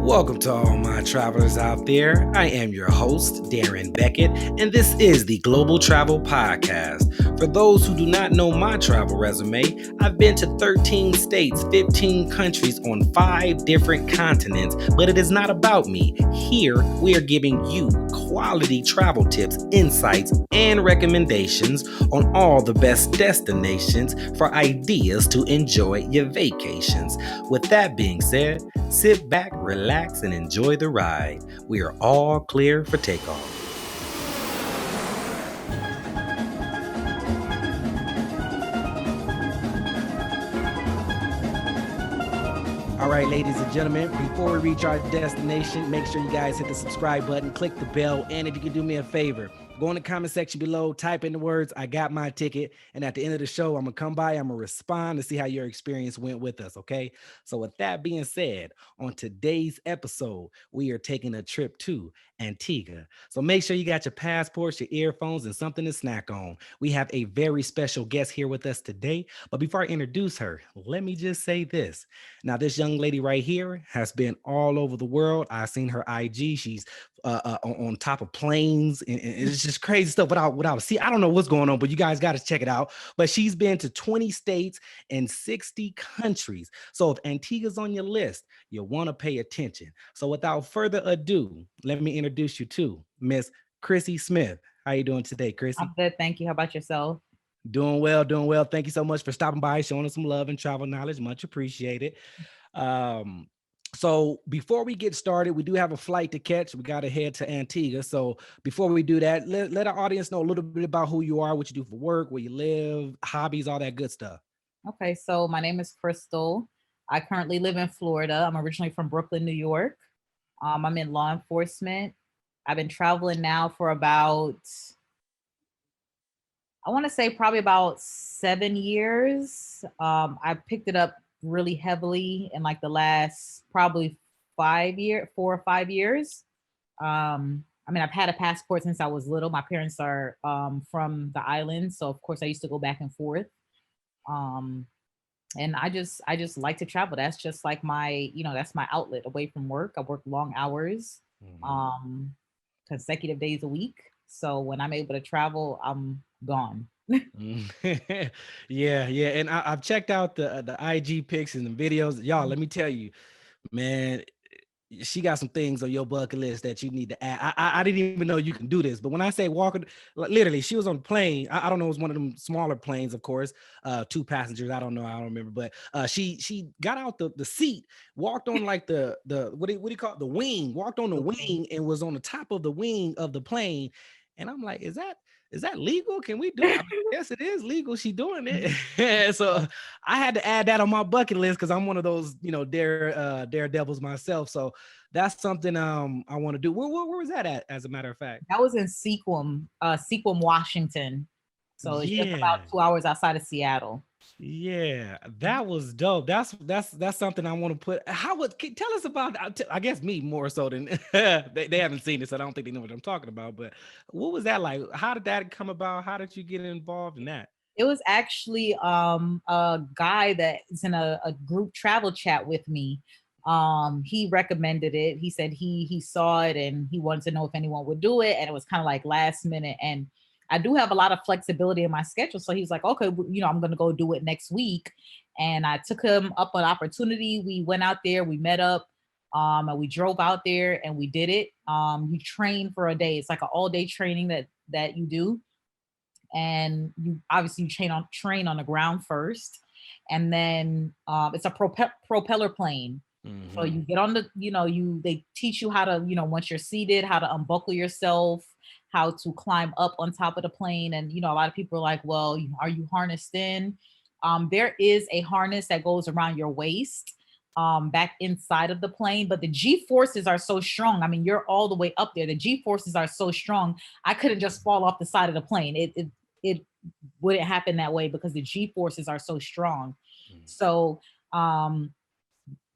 Welcome to all my travelers out there. I am your host, Darren Beckett, and this is the Global Travel Podcast. For those who do not know my travel resume, I've been to 13 states, 15 countries on 5 different continents, but it is not about me. Here, we are giving you quality travel tips, insights, and recommendations on all the best destinations for ideas to enjoy your vacations. With that being said, sit back, relax, and enjoy the ride. We are all clear for takeoff. All right, ladies and gentlemen, before we reach our destination, make sure you guys hit the subscribe button, click the bell, and if you can do me a favor, go in the comment section below, type in the words, "I got my ticket," and at the end of the show, I'm going to come by, I'm going to respond to see how your experience went with us, okay? So with that being said, on today's episode, we are taking a trip to Antigua. So make sure you got your passports, your earphones, and something to snack on. We have a very special guest here with us today, but before I introduce her, let me just say this. Now, this young lady right here has been all over the world. I've seen her IG. She's on top of planes, and it's just crazy stuff. Without see, I don't know what's going on, but you guys got to check it out. But she's been to 20 states and 60 countries. So if Antigua's on your list, you'll want to pay attention. So without further ado, let me introduce you to Miss Chrissy Smith. How you doing today, Chrissy? I'm good, thank you. How about yourself? Doing well, doing well. Thank you so much for stopping by, showing us some love and travel knowledge. Much appreciated. Um, so before we get started, we do have a flight to catch. We got to head to Antigua. So before we do that, let our audience know a little bit about who you are, what you do for work, where you live, hobbies, all that good stuff. Okay, so my name is Crystal. I currently live in Florida. I'm originally from Brooklyn, New York. I'm in law enforcement. I've been traveling now for about, I want to say probably about 7 years. I picked it up really heavily in like the last probably 4 or 5 years. I mean, I've had a passport since I was little. My parents are from the island, so of course I used to go back and forth. Um, and I just like to travel. That's just like that's my outlet away from work. I work long hours, um, consecutive days a week. So when I'm able to travel, I'm gone. Yeah. And I've checked out the IG pics and the videos. Y'all, let me tell you, man, she got some things on your bucket list that you need to add. I didn't even know you can do this, but when I say walking, literally, she was on a plane. I don't know, it was one of them smaller planes, of course, 2 passengers. I don't know, I don't remember, but she got out the seat, walked on like the what do you call it, the wing, walked on the wing and was on the top of the wing of the plane, and I'm like, is that legal? Can we do it? I mean, yes, it is legal. She doing it. So I had to add that on my bucket list because I'm one of those, daredevils myself. So that's something I want to do. Where was that at, as a matter of fact? That was in Sequim, Washington. So it's just Yeah. about 2 hours outside of Seattle. Yeah, that was dope. That's something I want to put. Tell us about? I guess me more so than they haven't seen it, so I don't think they know what I'm talking about. But what was that like? How did that come about? How did you get involved in that? It was actually a guy that is in a group travel chat with me. He recommended it. He said he saw it and he wanted to know if anyone would do it, and it was kind of like last minute. And I do have a lot of flexibility in my schedule, so he's like, okay, I'm gonna go do it next week. And I took him up on opportunity. We went out there, we met up, and we drove out there and we did it. We trained for a day. It's like an all day training that you do, and you obviously you train on the ground first, and then it's a propeller plane. So you get on they teach you how to, once you're seated, how to unbuckle yourself, how to climb up on top of the plane. And a lot of people are like, well, are you harnessed in? There is a harness that goes around your waist, back inside of the plane, but the G forces are so strong. I mean, you're all the way up there. The G forces are so strong. I couldn't just fall off the side of the plane. It wouldn't happen that way because the G forces are so strong. So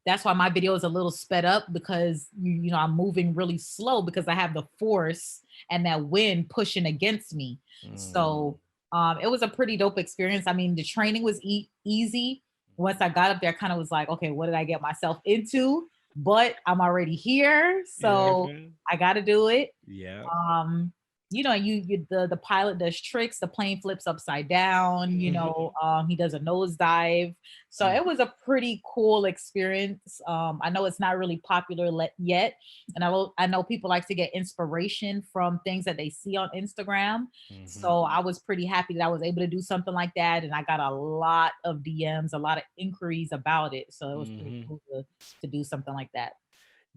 that's why my video is a little sped up, because I'm moving really slow because I have the force and that wind pushing against me. So it was a pretty dope experience. I mean, the training was easy. Once I got up there, I kind of was like, okay, what did I get myself into? but I'm already here, so Mhm. I got to do it. Yeah. Um, the pilot does tricks. The plane flips upside down. Mhm. He does a nosedive. So Mm. it was a pretty cool experience. I know it's not really popular yet, and I know people like to get inspiration from things that they see on Instagram. Mhm. So I was pretty happy that I was able to do something like that, and I got a lot of DMs, a lot of inquiries about it. So it was pretty Mhm. cool to do something like that.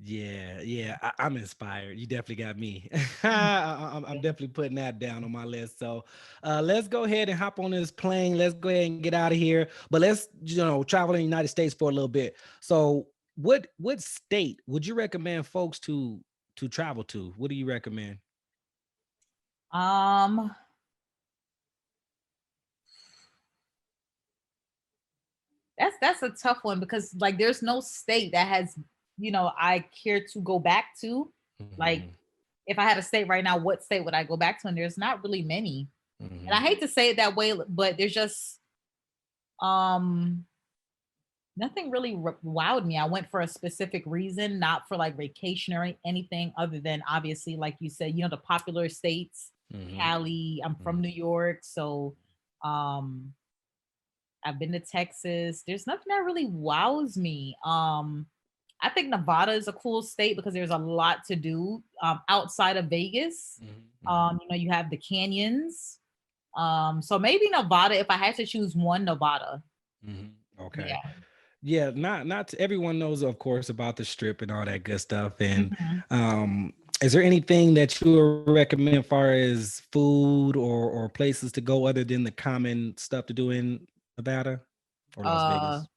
Yeah, yeah, I'm inspired. You definitely got me. Mhm. I'm definitely putting that down on my list. So let's go ahead and hop on this plane. Let's go ahead and get out of here. But let's, travel in the United States for a little bit. So what state would you recommend folks to travel to? What do you recommend? Um, that's a tough one because like there's no state that has I care to go back to. Like Hmm. if I had a state right now, what state would I go back to? And there's not really many. And I Hmm. hate to say it that way, but there's just um nothing really wowed me. I went for a specific reason, not for like vacation or anything other than obviously, like you said, the popular states, Hmm. Cali. I'm from New York, so um I've been to Texas. There's nothing that really wows me. I think Nevada is a cool state because there's a lot to do outside of Vegas. Hmm. You have the canyons. So maybe Nevada, if I had to choose one, Nevada. Hmm. Okay. Yeah. Yeah, not everyone knows, of course, about the strip and all that good stuff. And Mhm. um, is there anything that you would recommend as far as food or places to go other than the common stuff to do in Nevada or Las Uh, Vegas?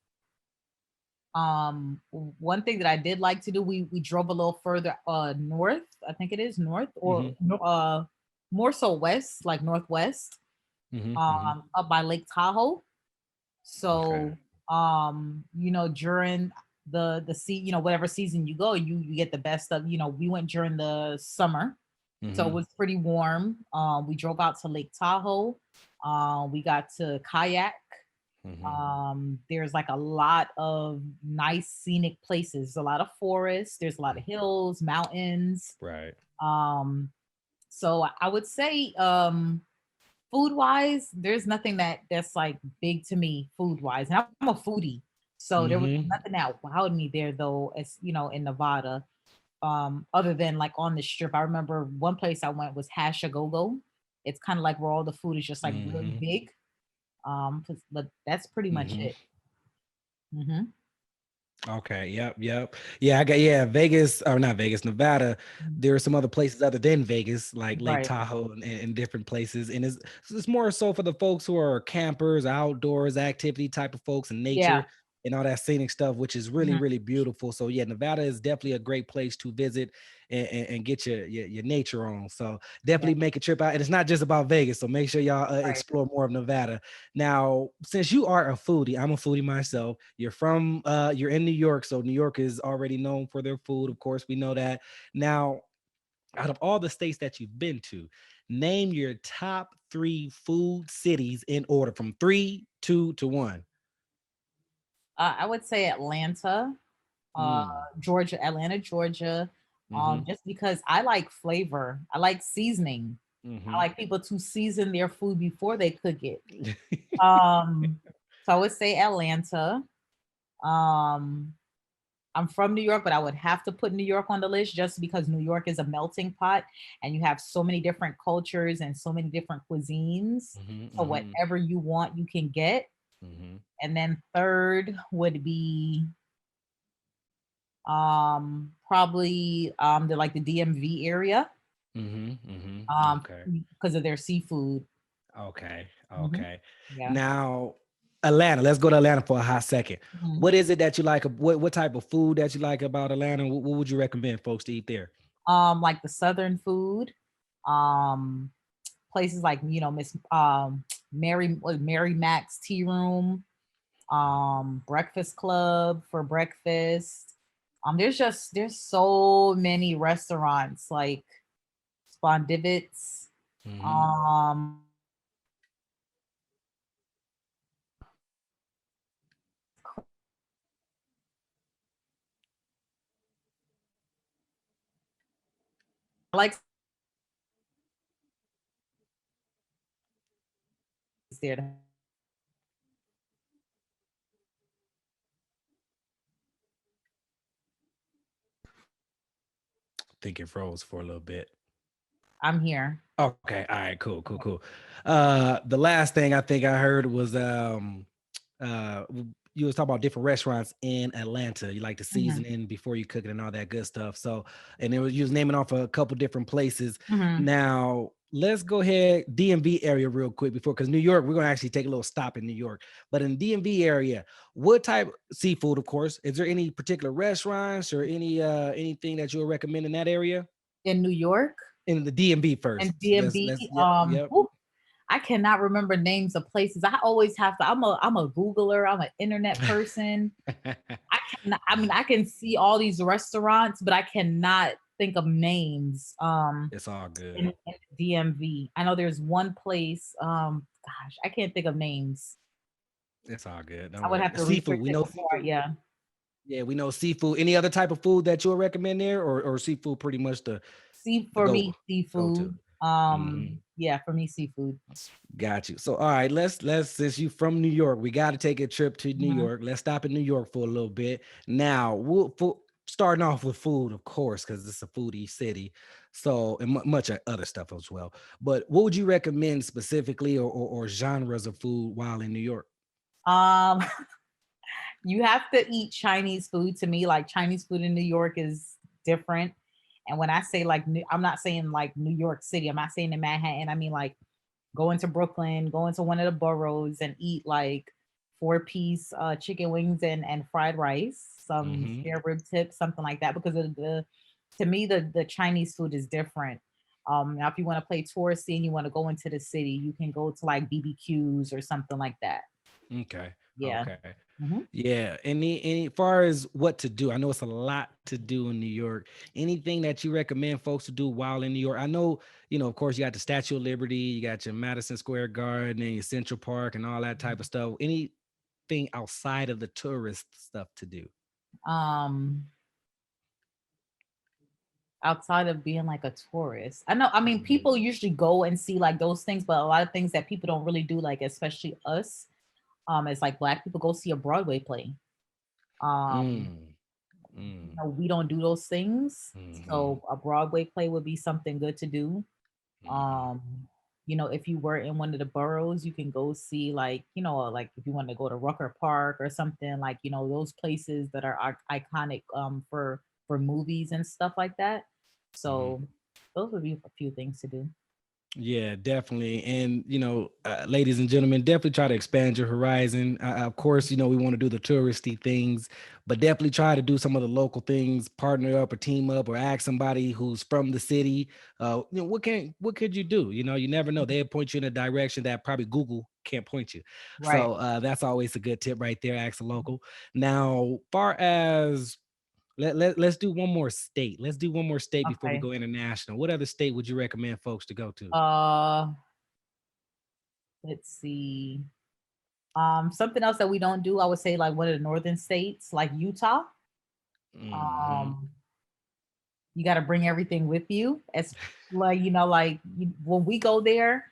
One thing that I did like to do, we drove a little further north. I think it is north or Hmm. more so west, like northwest, Hmm. Hmm. up by Lake Tahoe. Okay. So, during whatever season you go, you get the best of, we went during the summer. So it Hmm. was pretty warm. We drove out to Lake Tahoe. We got to kayak. Hmm. There's like a lot of nice scenic places, a lot of forests, there's a lot of hills, mountains. Right. Um, so I would say food wise, there's nothing that's like big to me food wise. And I'm a foodie. So there was Hmm. nothing that wowed me there though, as in Nevada. Other than like on the strip. I remember one place I went was Hash a Go. It's kind of like where all the food is just like really Hmm. big. But that's pretty much Hmm. it. Hmm. Okay. Yep. Yep. Yeah. Yeah. Vegas or not Vegas, Nevada. There are some other places other than Vegas, like Lake Right. Tahoe and different places. And it's more so for the folks who are campers, outdoors, activity type of folks, and Yeah. nature and all that scenic stuff, which is really, Mhm. really beautiful. So yeah, Nevada is definitely a great place to visit and get your nature on. So Yeah. definitely make a trip out. And it's not just about Vegas. So make sure y'all Right. explore more of Nevada. Now, since you are a foodie, I'm a foodie myself. You're in New York, so New York is already known for their food. Of course, we know that. Now, out of all the states that you've been to, name your top three food cities in order from three, two to one. I would say Atlanta, uh, Mm. Georgia, Atlanta, Georgia. Mm-hmm. Just because I like flavor, I like seasoning. I Mm-hmm. like people to season their food before they cook it. Um, so I would say Atlanta. Um, I'm from New York, but I would have to put New York on the list just because New York is a melting pot and you have so many different cultures and so many different cuisines. Mm-hmm. So Mm-hmm. whatever you want, you can get. Mm-hmm. And then third would be probably the DMV area Mm-hmm. Mm-hmm. um Okay. because of their seafood. Okay. Hmm. Okay. Yeah. Now, Atlanta. Let's go to Atlanta for a hot second. Mhm. What is it that you like? What type of food that you like about Atlanta? What would you recommend folks to eat there? Like the southern food, um places like Miss Mary Mac's Tea Room, Breakfast Club for breakfast. There's so many restaurants like Spondivits. Mm-hmm. Um, I like there. I think it froze for a little bit. I'm here. Okay. All right. Cool. Cool. Cool. The last thing I think I heard was you was talking about different restaurants in Atlanta. You like the Mhm, seasoning before you cook it and all that good stuff. So, and it was you was naming off a couple different places. mhm. Now let's go ahead DMV area real quick before because New York we're gonna actually take a little stop in New York. But in DMV area, what type seafood? Of course, is there any particular restaurants or anything that you would recommend in that area? In New York In the DMV first. and DMV, Let's yep, yep. I cannot remember names of places. I always have to. I'm a Googler. I'm an internet person. I cannot. I mean, I can see all these restaurants, but I cannot think of names. It's all In good. DMV, I know there's one place. Gosh, I can't think of names. It's all good. Don't I would worry. have to Seafood. research We it know before. seafood. Yeah, Yeah, we know seafood. Any other type of food that you would recommend there, or seafood pretty much see the for go me go to. seafood. Hmm. Yeah, for me seafood. Got you. So all right, let's since you from New York, we got to take a trip to New Mhm. York. Let's stop in New York for a little bit. Now, starting off with food, of course, because it's a foodie city. So and much other stuff as well. But what would you recommend specifically, or genres of food while in New York? Um, you have to eat Chinese food. To me, like Chinese food in New York is different. And when I say like, I'm not saying like New York City. I'm not saying in Manhattan. I mean like going to Brooklyn, going to one of the boroughs and eat like four-piece chicken wings and fried rice, some Hmm. spare rib tips, something like that. Because of the to me the Chinese food is different. Now if you want to play touristy and you want to go into the city, you can go to like BBQs or something like that. Okay. Yeah. Okay. Hmm. Yeah. Any far as what to do, I know it's a lot to do in New York. Anything that you recommend folks to do while in New York? I know, of course, you got the Statue of Liberty, you got your Madison Square Garden, and your Central Park, and all that type of stuff. Anything outside of the tourist stuff to do? Um, outside of being like a tourist, I know. I mean, Mhm. people usually go and see like those things, but a lot of things that people don't really do, like especially us, as like Black people, go see a Broadway play. Um, Mm, mm, we don't do those things. mhm, So a Broadway play would be something good to do. mhm. Um, if you were in one of the boroughs, you can go see like, like if you want to go to Rucker Park or something like, those places that are iconic for movies and stuff like that. Mhm. So those would be a few things to do. Yeah, definitely. And, ladies and gentlemen, definitely try to expand your horizon. Of course, we want to do the touristy things, but definitely try to do some of the local things, partner up or team up or ask somebody who's from the city. What could you do? You never know. They'll point you in a direction that probably Google can't point you. Right. So that's always a good tip right there. Ask a local. Now, far as let's do one more state. Let's do one more state before we Okay. go international. What other state would you recommend folks to go to? Uh, let's see. Something else that we don't do, I would say like one of the northern states, like Utah. Mhm. Um, you got to bring everything with you. As like when we go there,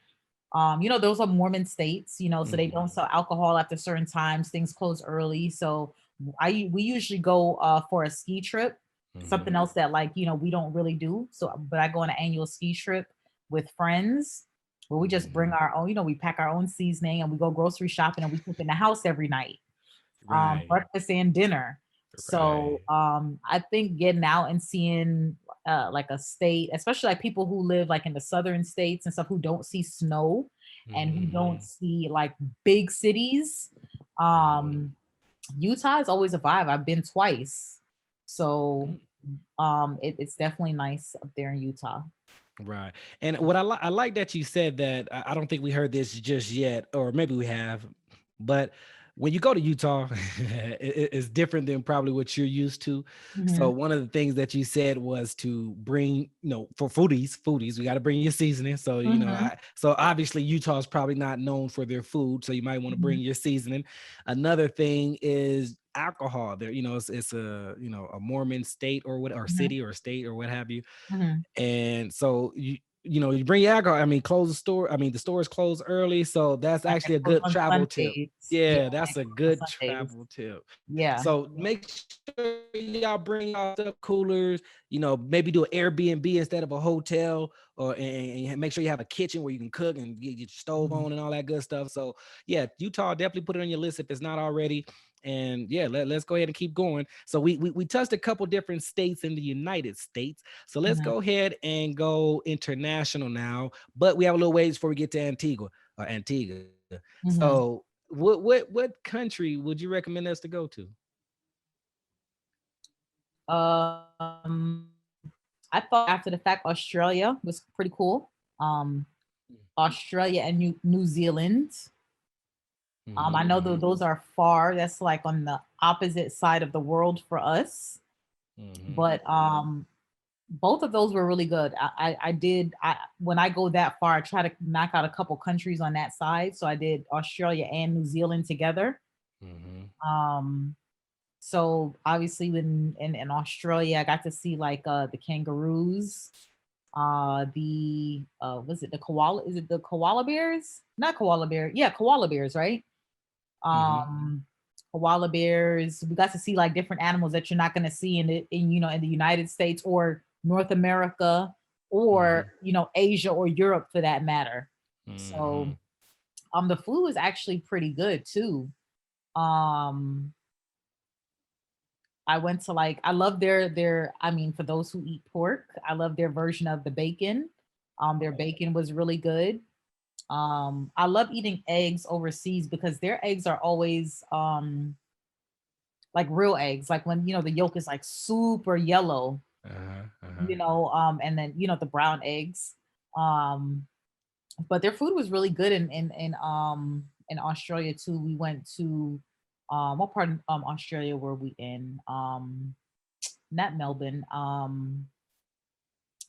those are Mormon states, so they don't Mhm. sell alcohol after certain times. Things close early, so we usually go for a ski trip. Something Mhm. else that like we don't really do. So, but I go on an annual ski trip with friends where we just bring Mhm. our own. We pack our own seasoning and we go grocery shopping and we cook in the house every night, Right. breakfast and dinner. So Right. I think getting out and seeing like a state, especially like people who live like in the southern states and stuff who don't see snow and who don't Mhm. see like big cities. Mhm. Um, Utah is always a vibe. I've been twice. So Mm. it's definitely nice up there in Utah. Right. And what I like that you said that I don't think we heard this just yet, or maybe we have, but when you go to Utah, it's different than probably what you're used to. So Mhm, one of the things that you said was to bring, for foodies, we got to bring your seasoning. So mhm, so obviously Utah is probably not known for their food, so you might want to mhm, bring your seasoning. Another thing is alcohol. There, it's a a Mormon state or what, or mhm, city or state or what have you, mhm. and so you bring your alcohol. I mean, close the store. I mean, the stores close early, so that's And actually it a goes good on travel tip. Sundays. Yeah, Yeah, that's it a goes on good Sundays. travel tip. Yeah. So make sure y'all bring y'all stuff coolers. Maybe do an Airbnb instead of a hotel, and make sure you have a kitchen where you can cook and get your stove Mhm, on and all that good stuff. So yeah, Utah, definitely put it on your list if it's not already. And yeah, let's go ahead and keep going. So we touched a couple different states in the United States. So let's mhm, go ahead and go international now. But we have a little ways before we get to Antigua. mhm. So what country would you recommend us to go to? I thought after the fact Australia was pretty cool. Um, Australia and New Zealand. I Mm-hmm, know mm-hmm, those are far. That's like on the opposite side of the world for us. mm-hmm. But both of those were really good. I did when I go that far, I try to knock out a couple countries on that side. So I did Australia and New Zealand together. Mm-hmm. Um, so obviously in Australia, I got to see like the kangaroos, the was it the koala? Is it the koala bears? Not koala bear. Yeah, koala bears, right? Mm-hmm. um Koala bears. We got to see like different animals that you're not going to see in the United States or North America or Mm-hmm. Asia or Europe for that matter. So Mm-hmm. the food was actually pretty good too. um I went to like I love their I mean, for those who eat pork, I love their version of the bacon. Their bacon was really good. I love eating eggs overseas because their eggs are always like real eggs, like when the yolk is like super yellow, Uh-huh. Uh-huh. and then the brown eggs. Um, but their food was really good in Australia too. We went to what part of Australia were we in? Not Melbourne.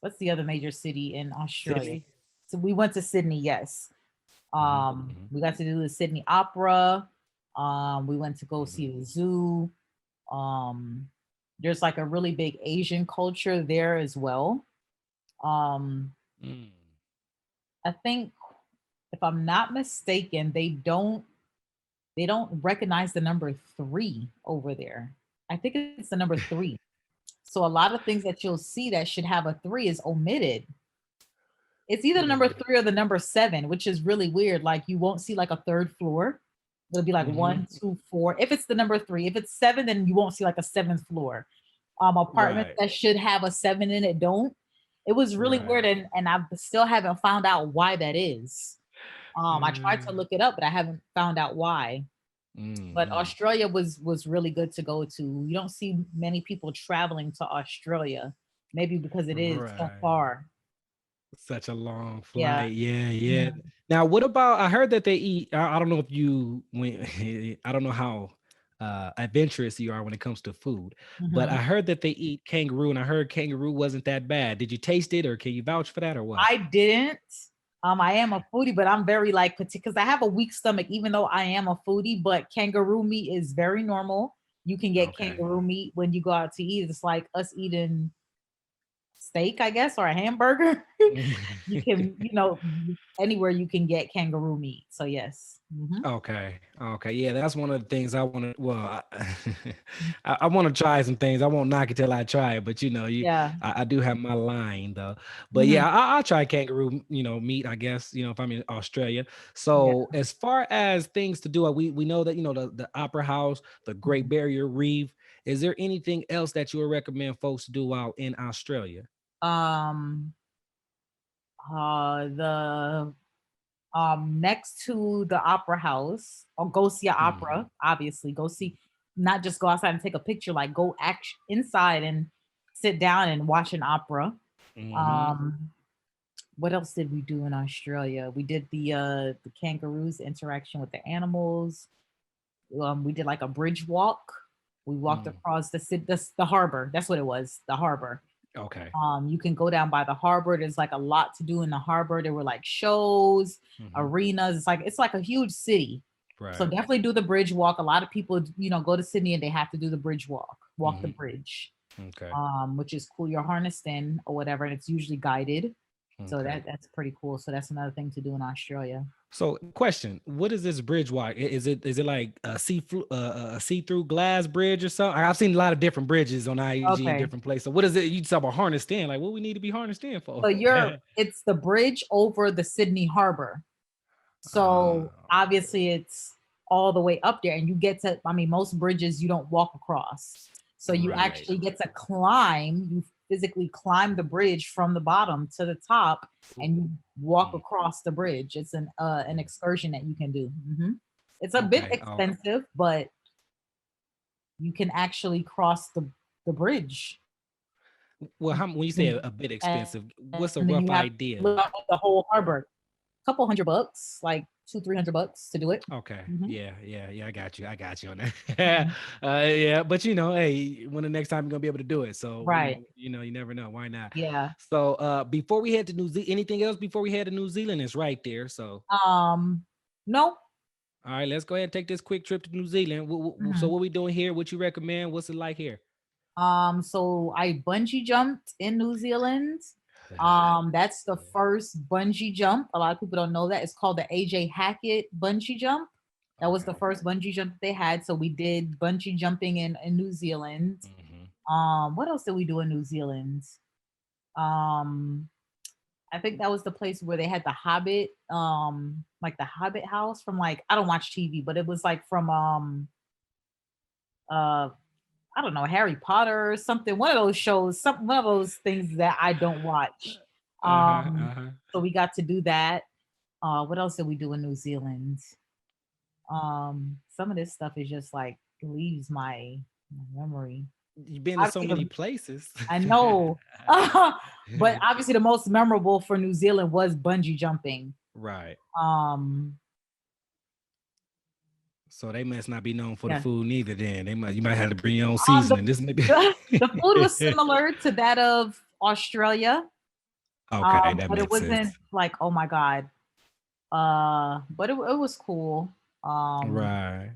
What's the other major city in Australia? Sydney. So we went to Sydney, yes. Mm-hmm. Mm-hmm. We got to do the Sydney Opera. We went to go Mm-hmm. see the zoo. Um, there's like a really big Asian culture there as well. Um, Mm. I think if I'm not mistaken, they don't recognize the number three over there. I think it's the number three. So a lot of things that you'll see that should have a three is omitted. It's either the number Mm. three or the number seven, which is really weird. Like you won't see like a third floor. It'll be like Mm-hmm. 1, 2, 4. If it's the number three, if it's seven, then you won't see like a seventh floor. Apartments Right. that should have a seven in it don't. It was really weird, Right. and I still haven't found out why that is. I tried to Mm. look it up, but I haven't found out why. But Mm-hmm. Australia was really good to go to. You don't see many people traveling to Australia, maybe because it is so Right. far. Such a long Yeah. flight. Yeah, yeah. Mhm, Now, what about? I heard that they eat. I don't know if you when I don't know how adventurous you are when it comes to food, but I mhm. heard that they eat kangaroo, and I heard kangaroo wasn't that bad. Did you taste it, or can you vouch for that, or what? I didn't. I am a foodie, but I'm very like particular because I have a weak stomach, even though I am a foodie. But kangaroo meat is very normal. You can get Okay. kangaroo meat when you go out to eat. It's like us eating steak, I guess, or a hamburger. You can, anywhere you can get kangaroo meat. So yes. Okay. Okay. Yeah, that's one of the things I want to. Well, I want to try some things. I won't knock it till I try it, but Yeah. I do have my line though. But Mhm. yeah, I'll try kangaroo, meat. I guess if I'm in Australia. Yeah. So as far as things to do, we know that the Opera House, the Great Mhm. Barrier Reef. Is there anything else that you would recommend folks to do out in Australia? Um, the next to the opera house, or go see an Mm-hmm. opera, obviously. Go see, not just go outside and take a picture, like go act inside and sit down and watch an opera. Mm-hmm. Um, what else did we do in Australia? We did the kangaroos interaction with the animals. We did like a bridge walk. We walked across the harbor. That's what it was, the harbor. Okay. You can go down by the harbor. There's like a lot to do in the harbor. There were like shows, arenas. It's like a huge city. So Right. definitely do the bridge walk. A lot of people, go to Sydney and they have to do the bridge walk the bridge, Okay. which is cool. You're harnessed in or whatever, and it's usually guided. So Okay. that's pretty cool. So that's another thing to do in Australia. So, question: what is this bridge walk? Is it like a see through glass bridge or something? I've seen a lot of different bridges on IG in Okay. different places. So, what is it? You talk about harnessed in? Like, what we need to be harnessed in for? So it's the bridge over the Sydney Harbor. So uh, obviously it's all the way up there, and you get to, I mean, most bridges you don't walk across. So you right. actually get to climb, you physically climb the bridge from the bottom to the top, and you walk Mm. across the bridge. It's an excursion that you can do. It's a bit Okay. Oh, expensive, but you can actually cross the bridge. well, when you say a bit expensive, And what's a then rough you have to idea? look out the whole harbor. Couple $100, like $200-300 to do it. Okay. Mhm. Yeah. I got you. I got you on that. Mhm. Yeah, but hey, when the next time you're gonna be able to do it. So Right. you never know. Why not? Yeah. So before we head to New Zealand, anything else before we head to New Zealand is right there. So No. all right, let's go ahead and take this quick trip to New Zealand. So Mhm. what we doing here? What you recommend? What's it like here? So I bungee jumped in New Zealand. That's the first bungee jump. A lot of people don't know that. It's called the AJ Hackett bungee jump. That was the Okay. first bungee jump they had. So we did bungee jumping in New Zealand. Hmm. What else did we do in New Zealand? Um, I think that was the place where they had the Hobbit, like the Hobbit house from, like, I don't watch TV, but it was like from uh I don't know, Harry Potter or something, one of those shows, one of those things that I don't watch. Uh-huh. Um, Uh-huh. so we got to do that. What else did we do in New Zealand? Some of this stuff is just like leaves my memory. You've been to so Obviously, many places. I know, but obviously the most memorable for New Zealand was bungee jumping. Right. Um, So they must not be known for the yeah. food neither. Then you might have to bring your own Um, the, seasoning. This may be the food was similar to that of Australia, okay. That but it makes wasn't sense. like, oh my god. But it was cool. Um, Right.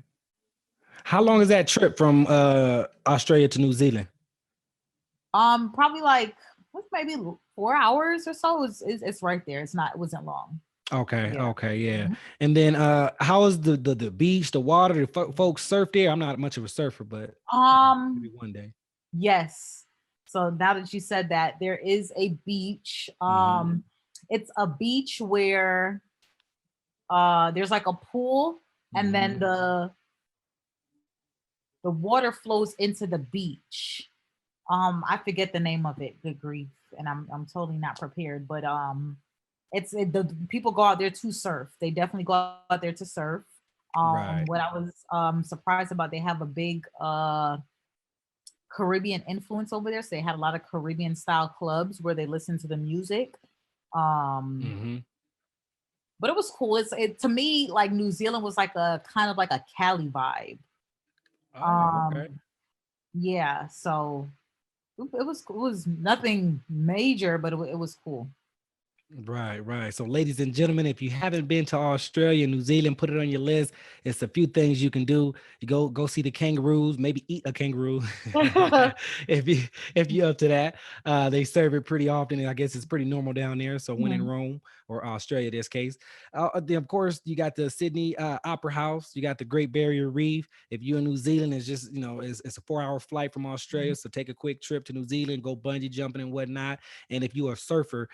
How long is that trip from Australia to New Zealand? Probably like maybe 4 hours or so. It's right there. It wasn't long. Okay, Yeah. okay, yeah. Mhm. And then how is the beach, the water, the folks surf there? I'm not much of a surfer, but maybe Um, one day. yes. So now that you said that, there is a beach. Hmm. It's a beach where there's like a pool, and then Hmm. the water flows into the beach. I forget the name of it. Good grief, and I'm totally not prepared. But the people go out there to surf. They definitely go out there to surf. Right. What I was surprised about, they have a big Caribbean influence over there. So they had a lot of Caribbean style clubs where they listen to the music. Um, Hmm. but it was cool. To me, like, New Zealand was like a kind of like a Cali vibe. Oh, okay. Um, yeah, so it was nothing major, but it was cool. Right, right. So, ladies and gentlemen, if you haven't been to Australia, New Zealand, put it on your list. It's a few things you can do. You go see the kangaroos, maybe eat a kangaroo if you if you're up to that. They serve it pretty often, and I guess it's pretty normal down there. So, when in Mhm. Rome or Australia, this case, then of course you got the Sydney Opera House. You got the Great Barrier Reef. If you're in New Zealand, it's just it's a 4-hour flight from Australia. So take a quick trip to New Zealand, go bungee jumping and whatnot. And if you're a surfer,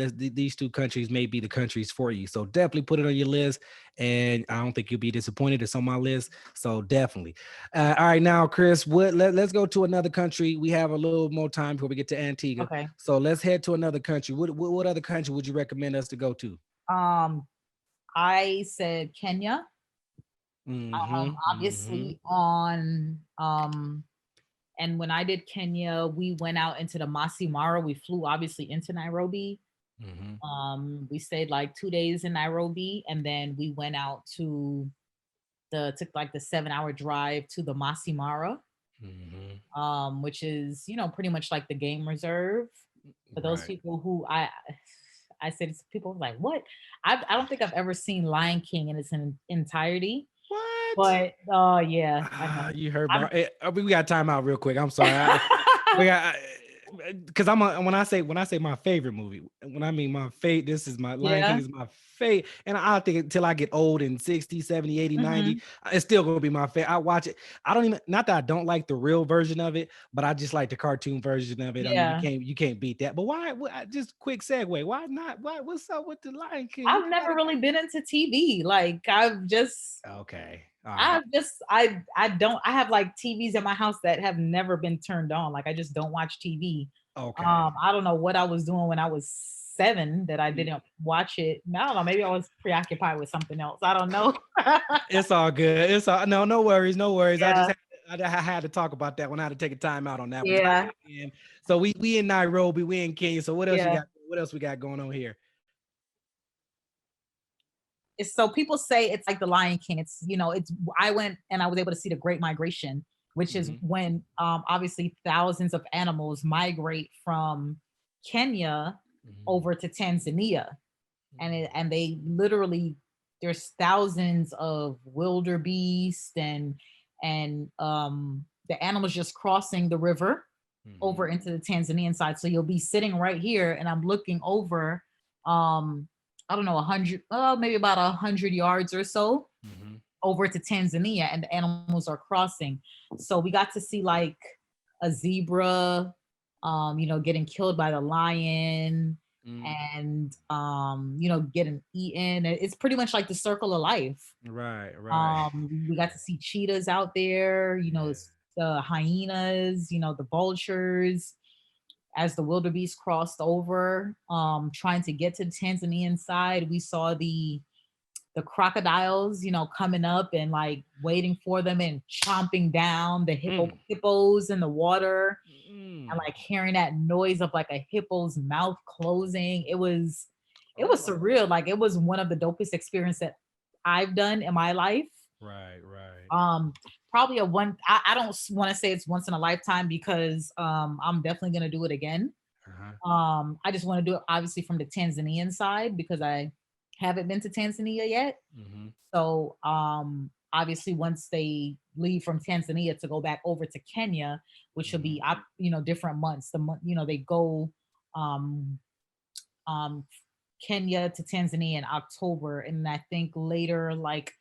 these two countries may be the countries for you. So definitely put it on your list, and I don't think you'll be disappointed. It's on my list, so definitely. All right, now Chris, let's go to another country. We have a little more time before we get to Antigua, Okay. so let's head to another country. What other country would you recommend us to go to? Um, I said Kenya. Mm-hmm. Mm-hmm. Obviously and when I did Kenya, we went out into the Masai Mara. We flew obviously into Nairobi. Mm-hmm. We stayed like 2 days in Nairobi, and then we went out to took like the 7-hour drive to the Masimara, which is, pretty much like the game reserve. For those Right. people who I said, it's people like, what? I don't think I've ever seen Lion King in its entirety, What? but yeah, I know. You heard I'm, we got time out real quick. I'm sorry. We got because when I say my favorite movie, when I mean my favorite, this is my Lion King yeah. is my favorite. And I think until I get old in 60, 70, 80, 90, Mhm. it's still gonna be my favorite. I watch it. I don't even not that I don't like the real version of it, but I just like the cartoon version of it. I mean, Yeah. you can't beat that. But why just quick segue? Why not? What's up with the Lion King? I've never really been into TV. Like Okay. All right. I've just I don't I have like TVs in my house that have never been turned on. Like I just don't watch TV. Okay. I don't know what I was doing when I was 7 that I Mm. didn't watch it. I don't know. Maybe I was preoccupied with something else. I don't know. It's all good. It's all no worries, no worries. Yeah. I had to talk about that one. I had to take a time out on that one. Yeah. So we in Nairobi, we in Kenya. So what else you Yeah. got? What else we got going on here? So people say it's like the Lion King. It's I went and I was able to see the Great Migration, which is Mhm. when obviously thousands of animals migrate from Kenya Mhm. over to Tanzania. And they literally, there's thousands of wildebeest and the animals just crossing the river over Mhm. into the Tanzanian side. So you'll be sitting right here and I'm looking over I don't know, 100, maybe about 100 yards or so Mhm. over to Tanzania, and the animals are crossing. So we got to see like a zebra, getting killed by the lion Mm. and getting eaten. It's pretty much like the circle of life. Right, right. We got to see cheetahs out there, Yeah. the hyenas, the vultures as the wildebeest crossed over, trying to get to the Tanzanian side. We saw the crocodiles, coming up and like waiting for them and chomping down the Mm. hippos in the water, and Mm. like hearing that noise of like a hippo's mouth closing. It was Oh. surreal. Like it was one of the dopest experiences that I've done in my life. Right, right. Um, Probably a one. I don't want to say it's once in a lifetime because I'm definitely gonna do it again. Uh-huh. I just want to do it obviously from the Tanzanian side because I haven't been to Tanzania yet. Mm-hmm. So obviously once they leave from Tanzania to go back over to Kenya, which will Mm-hmm. be different months. The month they go um um Kenya to Tanzania in October, and I think later like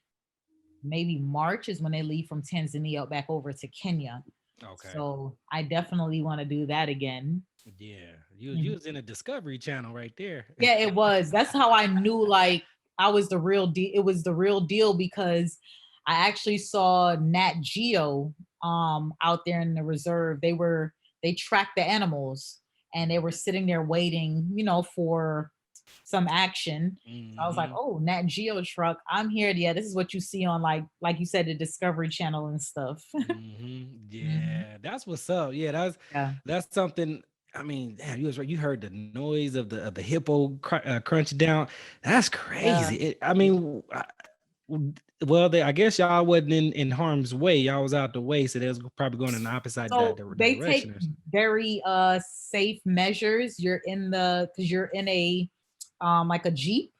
maybe March is when they leave from Tanzania back over to Kenya. Okay. So I definitely want to do that again. Yeah. You was in a Discovery Channel right there. Yeah, it was. That's how I knew like I was the real deal. It was the real deal because I actually saw Nat Geo out there in the reserve. They tracked the animals and they were sitting there waiting, for some action. So I was like, Mm-hmm. "Oh, Nat Geo truck. I'm here. Yeah, this is what you see on like you said the Discovery Channel and stuff." Mm-hmm. Mhm. Yeah, that's what's up. Yeah, Yeah. that's something. I mean, damn, you was right. You heard the noise of the hippo crunch down. That's Yeah. crazy. I mean, well, I guess y'all wasn't in harm's way. Y'all was out the way, so they was probably going in the opposite So they direction. take very safe measures. Because you're in a like a Jeep.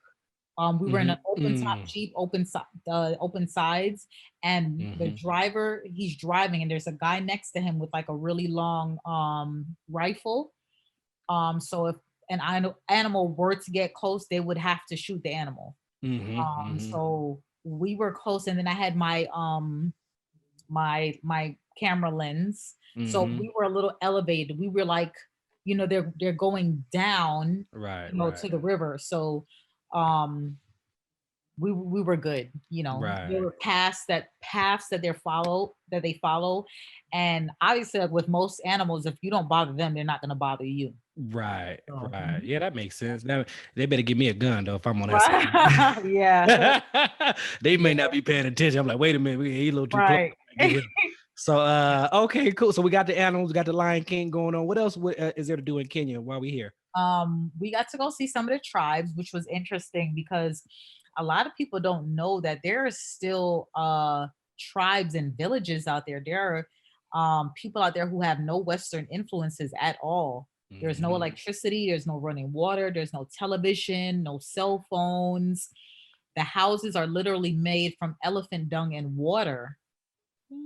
We were in Mm-hmm. an open top Mm-hmm. Jeep, open sides, and the Mm-hmm. driver, he's driving, and there's a guy next to him with like a really long rifle. So if an animal were to get close, they would have to shoot the animal. Mm-hmm. So we were close, and then I had my camera lens. So Mm-hmm. we were a little elevated. We were like, they're going down, Right, to right, the river. So um we were good. They right. were past that paths that they follow. And obviously like with most animals, if you don't bother them, they're not gonna bother you. Right, So right. Yeah, that makes sense. Now they better give me a gun though if I'm on that right. Yeah. side. They may Yeah. not be paying attention. I'm like, wait a minute, he's a little too close. Right. Get him. So okay, cool. So we got the animals, we got the Lion King going on. What else is there to do in Kenya while we here? We got to go see some of the tribes, which was interesting because a lot of people don't know that there are still tribes and villages out there. There are people out there who have no Western influences at all. There's no electricity, there's no running water, there's no television, no cell phones. The houses are literally made from elephant dung and water.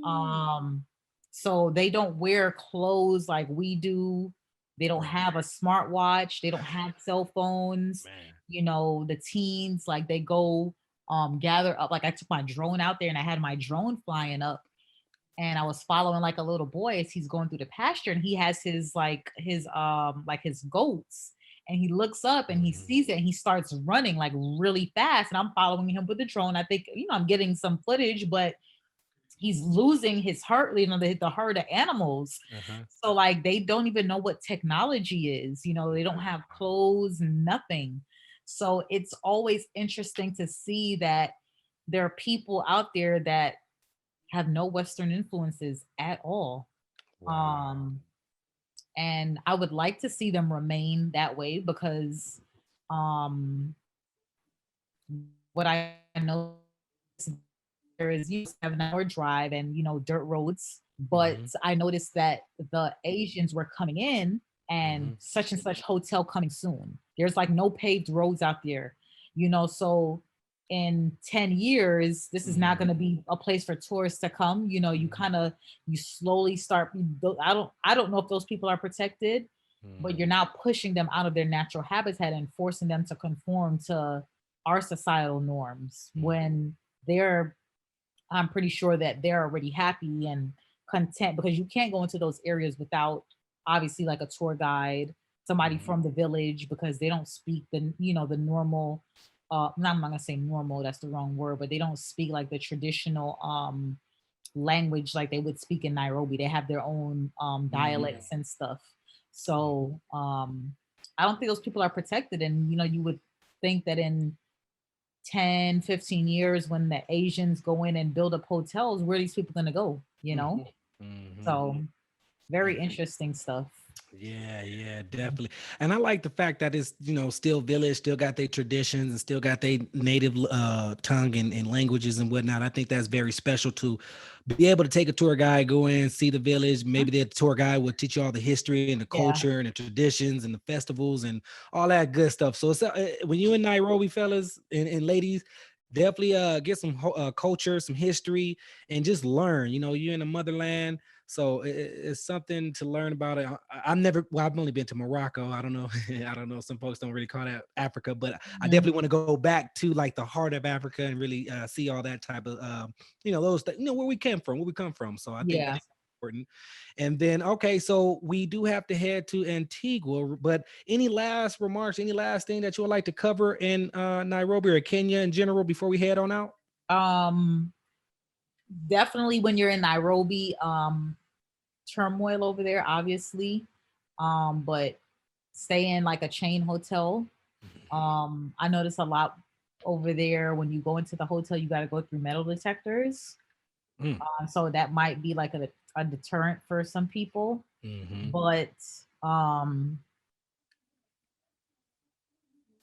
Um, so they don't wear clothes like we do. They don't have a smartwatch. They don't have cell phones. Man. You know, the teens, like they go gather up. Like I took my drone out there and I had my drone flying up and I was following like a little boy as he's going through the pasture and he has his like his goats and he looks up and he sees it and he starts running like really fast and I'm following him with the drone. I think, you know, I'm getting some footage, but he's losing his herd, you know, the herd of animals. So like they don't even know what technology is, you know, they don't have clothes, nothing. So it's always interesting to see that there are people out there that have no Western influences at all. Um, and I would like to see them remain that way because um, what I know is there is, you know, 7 hour drive and, you know, dirt roads. But I noticed that the Asians were coming in and such hotel coming soon. There's like no paved roads out there, you know, so in 10 years this is not going to be a place for tourists to come. You know, you slowly start, I don't know if those people are protected, but you're now pushing them out of their natural habitat and forcing them to conform to our societal norms when they're, I'm pretty sure that they're already happy and content, because you can't go into those areas without obviously like a tour guide, somebody from the village, because they don't speak the, you know, the normal I'm not gonna say normal, that's the wrong word, but they don't speak like the traditional language like they would speak in Nairobi. They have their own dialects and stuff. So I don't think those people are protected. And you know, you would think that in 10, 15 years when the Asians go in and build up hotels, where are these people gonna go? You know? So very interesting stuff. Yeah, definitely. And I like the fact that it's, you know, still village, still got their traditions and still got their native tongue and languages and whatnot. I think that's very special to be able to take a tour guide, go in, see the village. Maybe the tour guide will teach you all the history and the Yeah. culture and the traditions and the festivals and all that good stuff. So it's, when you in Nairobi, fellas and ladies, definitely get some culture, some history, and just learn. You know, you're in the motherland. So it's something to learn about it. I've never, well, I've only been to Morocco. I don't know. I don't know. Some folks don't really call that Africa, but I definitely want to go back to like the heart of Africa and really see all that type of, you know, those, you know, where we came from, where we come from. So I think Yeah. that's important. And then, okay, so we do have to head to Antigua, but any last remarks, any last thing that you would like to cover in Nairobi or Kenya in general before we head on out? Um Definitely when you're in Nairobi, turmoil over there, obviously. But stay in like a chain hotel. I notice a lot over there when you go into the hotel, you got to go through metal detectors. Mm. So that might be like a deterrent for some people. But um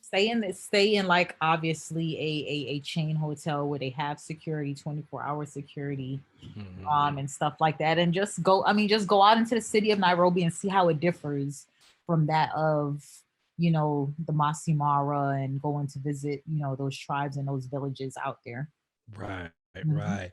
stay in like obviously a chain hotel where they have security, 24-hour security, and stuff like that. And just go, I mean, just go out into the city of Nairobi and see how it differs from that of, you know, the Masai Mara, and going to visit, you know, those tribes and those villages out there. Right, Mhm. right.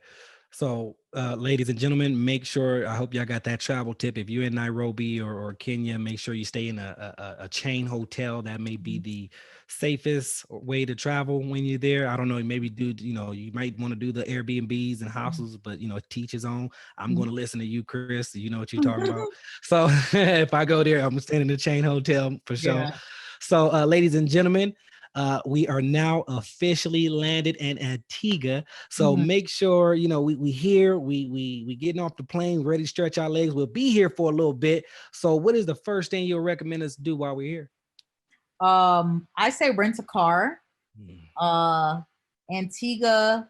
So, ladies and gentlemen, make sure, I hope y'all got that travel tip. If you're in Nairobi or Kenya, make sure you stay in a chain hotel. That may be the safest way to travel when you're there. I don't know, maybe do, you know, you might want to do the Airbnbs and houses, but, you know, teach his own. I'm going to listen to you, Chris. You know what you're talking about. So if I go there, I'm staying in the chain hotel for sure. Yeah. So, ladies and gentlemen, we are now officially landed in Antigua. So Mhm. make sure, you know, we here, we getting off the plane, ready to stretch our legs. We'll be here for a little bit. So what is the first thing you'll recommend us do while we're here? I say rent a car. Uh, Antigua,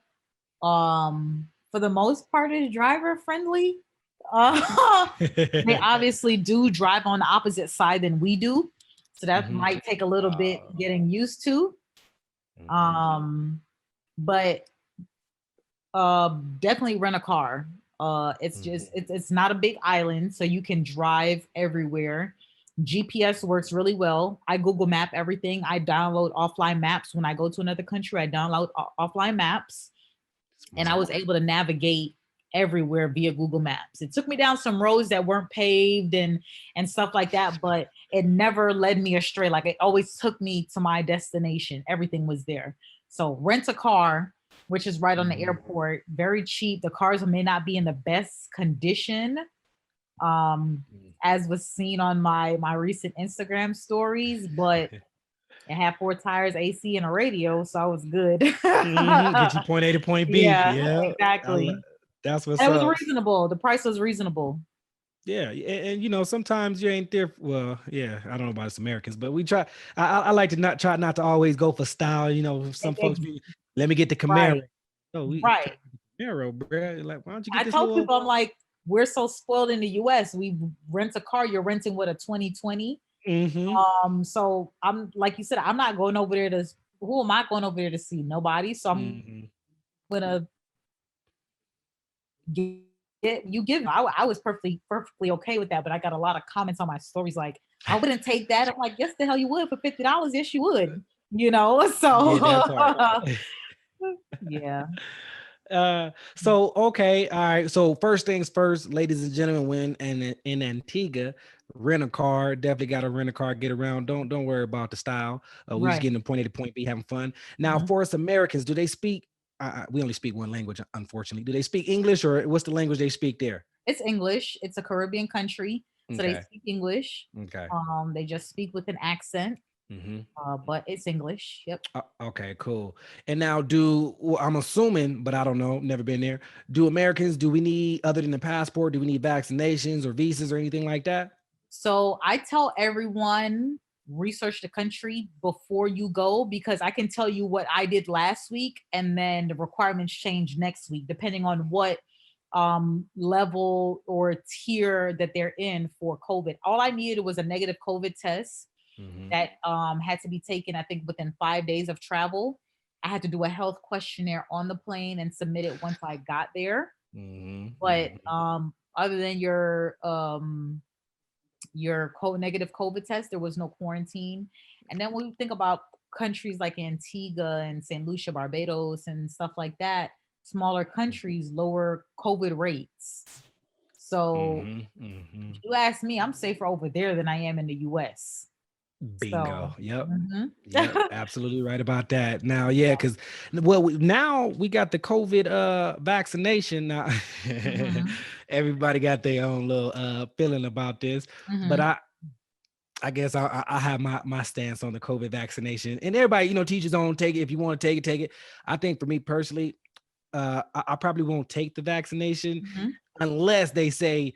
for the most part, is driver friendly. They obviously do drive on the opposite side than we do, so that might take a little bit getting used to. Mhm. Um, but definitely rent a car. It's just it's not a big island, so you can drive everywhere. GPS works really well. I Google Map everything. I download offline maps when I go to another country. I download offline maps, and I Smart. was able to navigate everywhere via Google Maps. It took me down some roads that weren't paved and stuff like that, but it never led me astray. Like it always took me to my destination. Everything was there. So rent a car, which is right on the airport, very cheap. The cars may not be in the best condition, um, as was seen on my recent Instagram stories, but it had four tires, AC, and a radio, so I was good. Get you point A to point B. Yeah, Yeah, exactly. that's what's And it was up. reasonable. The price was reasonable. Yeah, and, you know, sometimes you ain't there. Well, yeah, I don't know about us Americans, but we try. I like to not to always go for style. You know, some folks Ex- be, let me get the Right, Camaro. Oh, we right. Camaro, bro. Like, why don't you get I this told little? people, I'm like, we're so spoiled in the US. We rent a car, you're renting with a 2020. Mm-hmm. So I'm like you said, I'm not going over there to who am I going over there to see? Nobody. So I'm Mm-hmm. gonna get you give. I was perfectly okay with that, but I got a lot of comments on my stories like, I wouldn't take that. I'm like, yes, the hell you would for $50. Yes, you would. You know, Yeah, that so part. yeah. So okay, all right. So first things first, ladies and gentlemen, when in Antigua, rent a car. Definitely got to rent a car, get around. Don't worry about the style. We just Right. getting to point A to point B, having fun. Now, Mhm. for us Americans, do they speak? We only speak one language, unfortunately. Do they speak English, or what's the language they speak there? It's English. It's a Caribbean country, so they Okay. speak English. Okay. They just speak with an accent, Mm-hmm. but it's English. Yep. Okay, cool. And now, I'm assuming, but I don't know, never been there. Do Americans, do we need, other than the passport, do we need vaccinations or visas or anything like that? So I tell everyone research the country before you go because I can tell you what I did last week and then the requirements change next week depending on what level or tier that they're in for COVID. All I needed was a negative COVID test Mm-hmm. that had to be taken, I think, within 5 days of travel. I had to do a health questionnaire on the plane and submit it once I got there. But Mm-hmm. other than your negative COVID test, there was no quarantine. And then when we think about countries like Antigua and St. Lucia, Barbados, and stuff like that, smaller countries, lower COVID rates. So Mm-hmm. Mm-hmm. if you ask me, I'm safer over there than I am in the US. Bingo. So, Yep. mhm. Yep. Absolutely right about that. Now, yeah, because well, now we got the COVID vaccination. Now Mhm. everybody got their own little feeling about this. But Mhm. I guess I have my stance on the COVID vaccination. And everybody, you know, teachers don't take it. If you want to take it, take it. I think for me personally, I probably won't take the vaccination Mhm. unless they say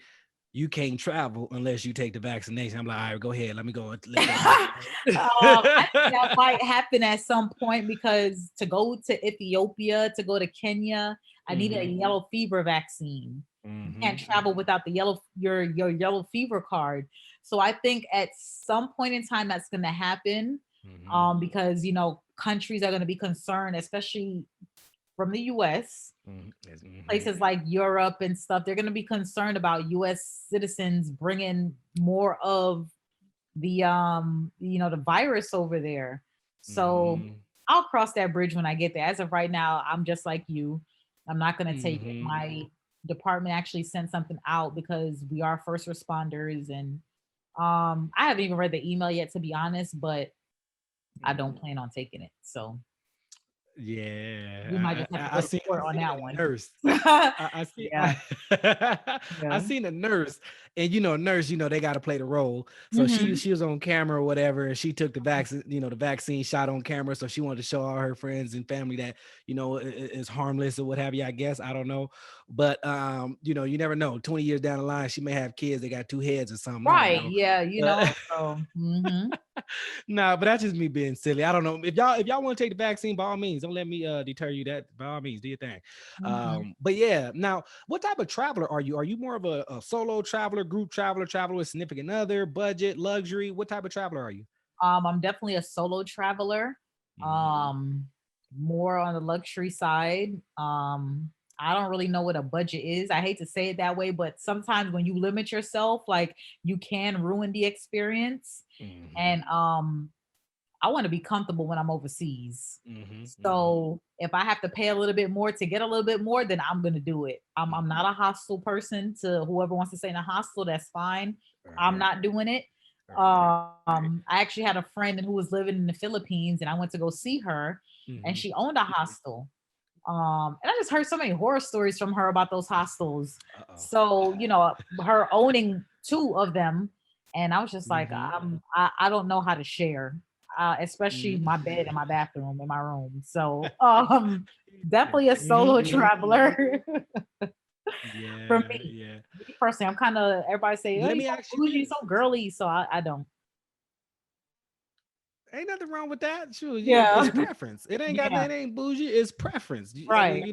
you can't travel unless you take the vaccination. I'm like, all right, go ahead. Let me go and let that nigga I think that know. might happen at some point because to go to Ethiopia, to go to Kenya, I need a Hmm. yellow fever vaccine. You can't Hmm. travel without the your yellow fever card. So I think at some point in time that's going to happen, Hmm. because countries are going to be concerned, especially from the U.S. Hmm. places like Europe and stuff. They're going to be concerned about U.S. citizens bringing more of the virus over there. So Hmm. I'll cross that bridge when I get there. As of right now, I'm just like you. I'm not going to take it. Hmm. My department actually sent something out because we are first responders, and I haven't even read the email yet, to be honest, but I don't plan on taking it. So we might Yeah, just have to I go to seen court on a that one. nurse. I see. Yeah. I Yeah. seen a nurse, and nurse, they got to play the role. So she Hmm. she was on camera or whatever, and she took the vaccine, the vaccine shot on camera. So she wanted to show all her friends and family that is harmless or what have you. I guess I don't know, but you never know. 20 years down the line, she may have kids. They got two heads or something. I don't Right. know. Yeah. But So. Hmm. nah, but that's just me being silly. I don't know. If y'all want to take the vaccine, by all means, don't let me deter you. That by all means, do your thing. Hmm. But yeah, now what type of traveler are you? Are you more of a solo traveler, group traveler, traveler with significant other, budget, luxury? What type of traveler are you? I'm definitely a solo traveler. Mhm. Um, more on the luxury side. I don't really know what a budget is. I hate to say it that way, but sometimes when you limit yourself, like you can ruin the experience. Mm-hmm. And I want to be comfortable when I'm overseas. Mm-hmm. Mm-hmm. So if I have to pay a little bit more to get a little bit more, then I'm gonna do it. I'm not a hostile person. To whoever wants to stay in a hostel, that's fine. I'm Right. not doing it. Right. I actually had a friend who was living in the Philippines, and I went to go see her, and Mm-hmm. she owned a hostel. And I just heard so many horror stories from her about those hostels. Uh-oh. So, her owning two of them, and I was just like, Mm-hmm. I don't know how to share, especially my bed and my bathroom in my room. So, definitely a solo traveler for Yeah, me. yeah. Me personally, I'm kind of everybody say, oh, Let you me so ask you bougie, this. so girly. So I don't. Ain't nothing wrong with that. Sure, it's Yeah. preference. It ain't got Yeah. it ain't bougie, it's preference. Right.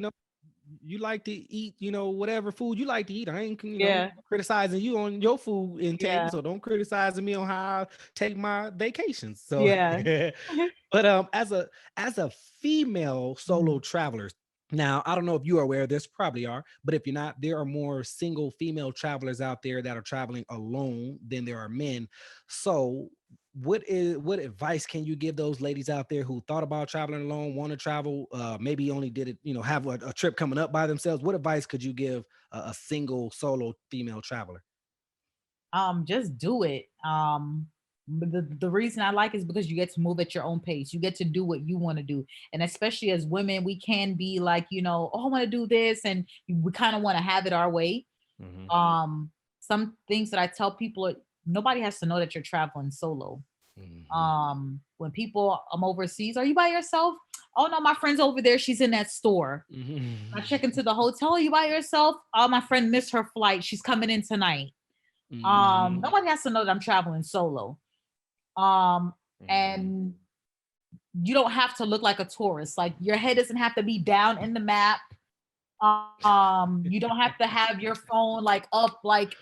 You like to eat, whatever food you like to eat. I ain't, Yeah. criticizing you on your food intake, Yeah. so don't criticize me on how I take my vacations. So, Yeah. but as a female solo traveler, now I don't know if you are aware of this, probably are, but if you're not, there are more single female travelers out there that are traveling alone than there are men. So what advice can you give those ladies out there who thought about traveling alone, want to travel, maybe only did it, have a trip coming up by themselves? What advice could you give a single solo female traveler? Just do it. But the reason I like is because you get to move at your own pace. You get to do what you want to do. And especially as women, we can be like, oh, I want to do this. And we kind of want to have it our way. Hmm. Some things that I tell people, nobody has to know that you're traveling solo. Hmm. When people I'm overseas, are you by yourself? Oh no, my friend's over there. She's in that store. I check Hmm. into the hotel. Are you by yourself? Oh, my friend missed her flight. She's coming in tonight. Hmm. Nobody has to know that I'm traveling solo. Um, Hmm. and you don't have to look like a tourist. Like your head doesn't have to be down in the map. You don't have to have your phone like up, like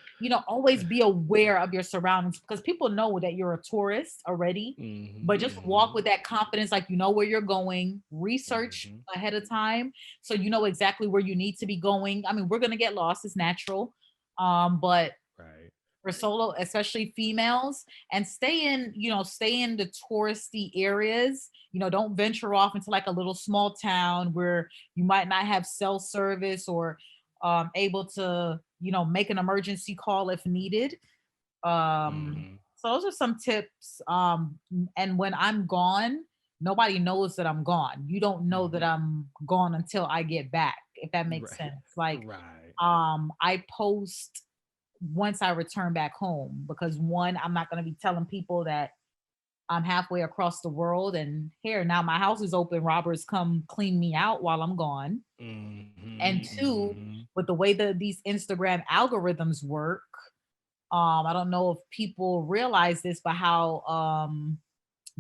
always be aware of your surroundings because people know that you're a tourist already. But just walk with that confidence, like you know where you're going, research Hmm. ahead of time so you know exactly where you need to be going. I mean, we're gonna get lost, it's natural. But Right. for solo, especially females, and stay in the touristy areas. Don't venture off into like a little small town where you might not have cell service or able to, make an emergency call if needed. Hmm. So those are some tips. And when I'm gone, nobody knows that I'm gone. You don't know that Hmm. I'm gone until I get back, if that makes Right. sense. Like, Right. I post once I return back home because one, I'm not going to be telling people that I'm halfway across the world and here now my house is open. Robbers come clean me out while I'm gone. And Hmm. two, Hmm. with the way that these Instagram algorithms work, I don't know if people realize this, but how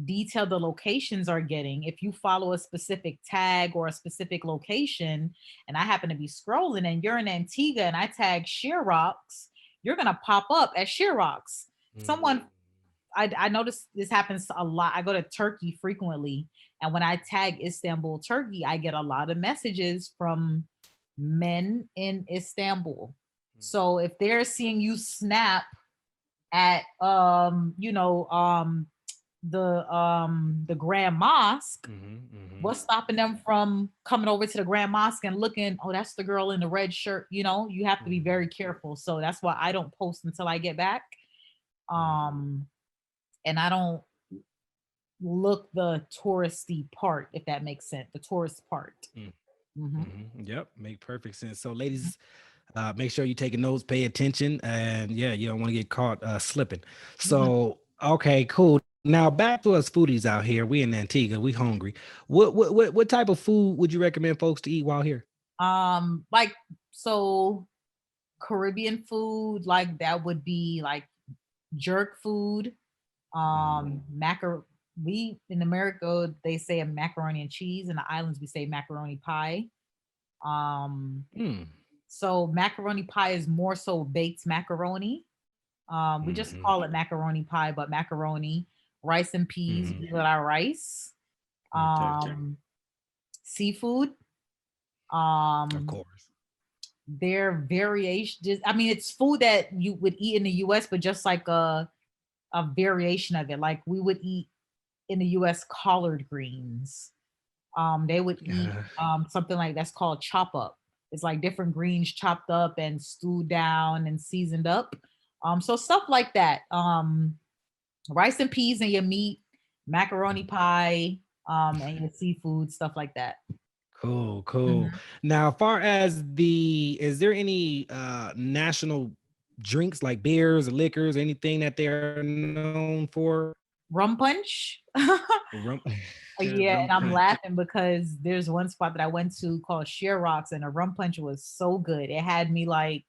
detailed the locations are getting. If you follow a specific tag or a specific location, and I happen to be scrolling and you're in Antigua and I tag Sheer Rocks, you're gonna pop up as Sheer Rocks. Someone I notice this happens a lot. I go to Turkey frequently, and when I tag Istanbul, Turkey, I get a lot of messages from men in Istanbul. So if they're seeing you snap at the Grand Mosque, Hmm. Hmm. what's stopping them from coming over to the Grand Mosque and looking, oh, that's the girl in the red shirt? You have to be very Hmm. careful. So that's why I don't post until I get back. Hmm. Um, and I don't look the touristy part, if that makes sense. The tourist part. Hmm. Yep, make perfect sense. So, ladies, make sure you're taking notes, pay attention, and yeah, you don't want to get caught slipping. Hmm. So, okay, cool. Now back to us foodies out here. We in Antigua, we hungry. What type of food would you recommend folks to eat while here? Like so Caribbean food, like that would be like jerk food. Mm, We in America they say a macaroni and cheese. In the islands we say macaroni pie. Um, mm, so macaroni pie is more so baked macaroni. We just mm-hmm, call it macaroni pie, but macaroni, rice and peas, mm-hmm. we use our rice. Okay. Um, seafood. Of Um, course. their variation, just, I mean, it's food that you would eat in the US, but just like a variation of it. Like we would eat in the US collard greens. They would eat Uh, something like that's called chop up. It's like different greens chopped up and stewed down and seasoned up. So stuff like that. Rice and peas and your meat, macaroni pie, and your seafood, stuff like that. cool, cool. Mhm. Now, far as is there any national drinks like beers or liquors, anything that they're known for? Rum punch. Rum, Yeah, rum and I'm punch. laughing because there's one spot that I went to called Sheer Rocks, and the rum punch was so good. It had me like,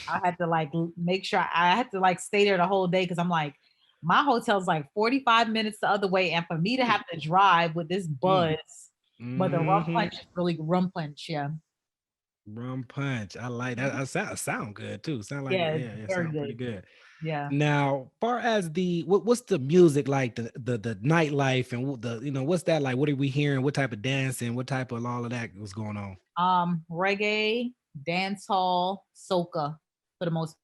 I had to like make sure I had to like stay there the whole day because I'm like, my hotel's like 45 minutes the other way, and for me to have to drive with this Mm. buzz, but the rum Hmm. punch is really rum punch. Yeah, Rum punch. I like that. I sound good too. Sound like yeah, it. it's Yeah, it very sound pretty good. good. Yeah. Now, far as what's the music like, the nightlife, and what's that like? What are we hearing? What type of dancing? What type of all of that was going on? Reggae, dancehall, soca for the most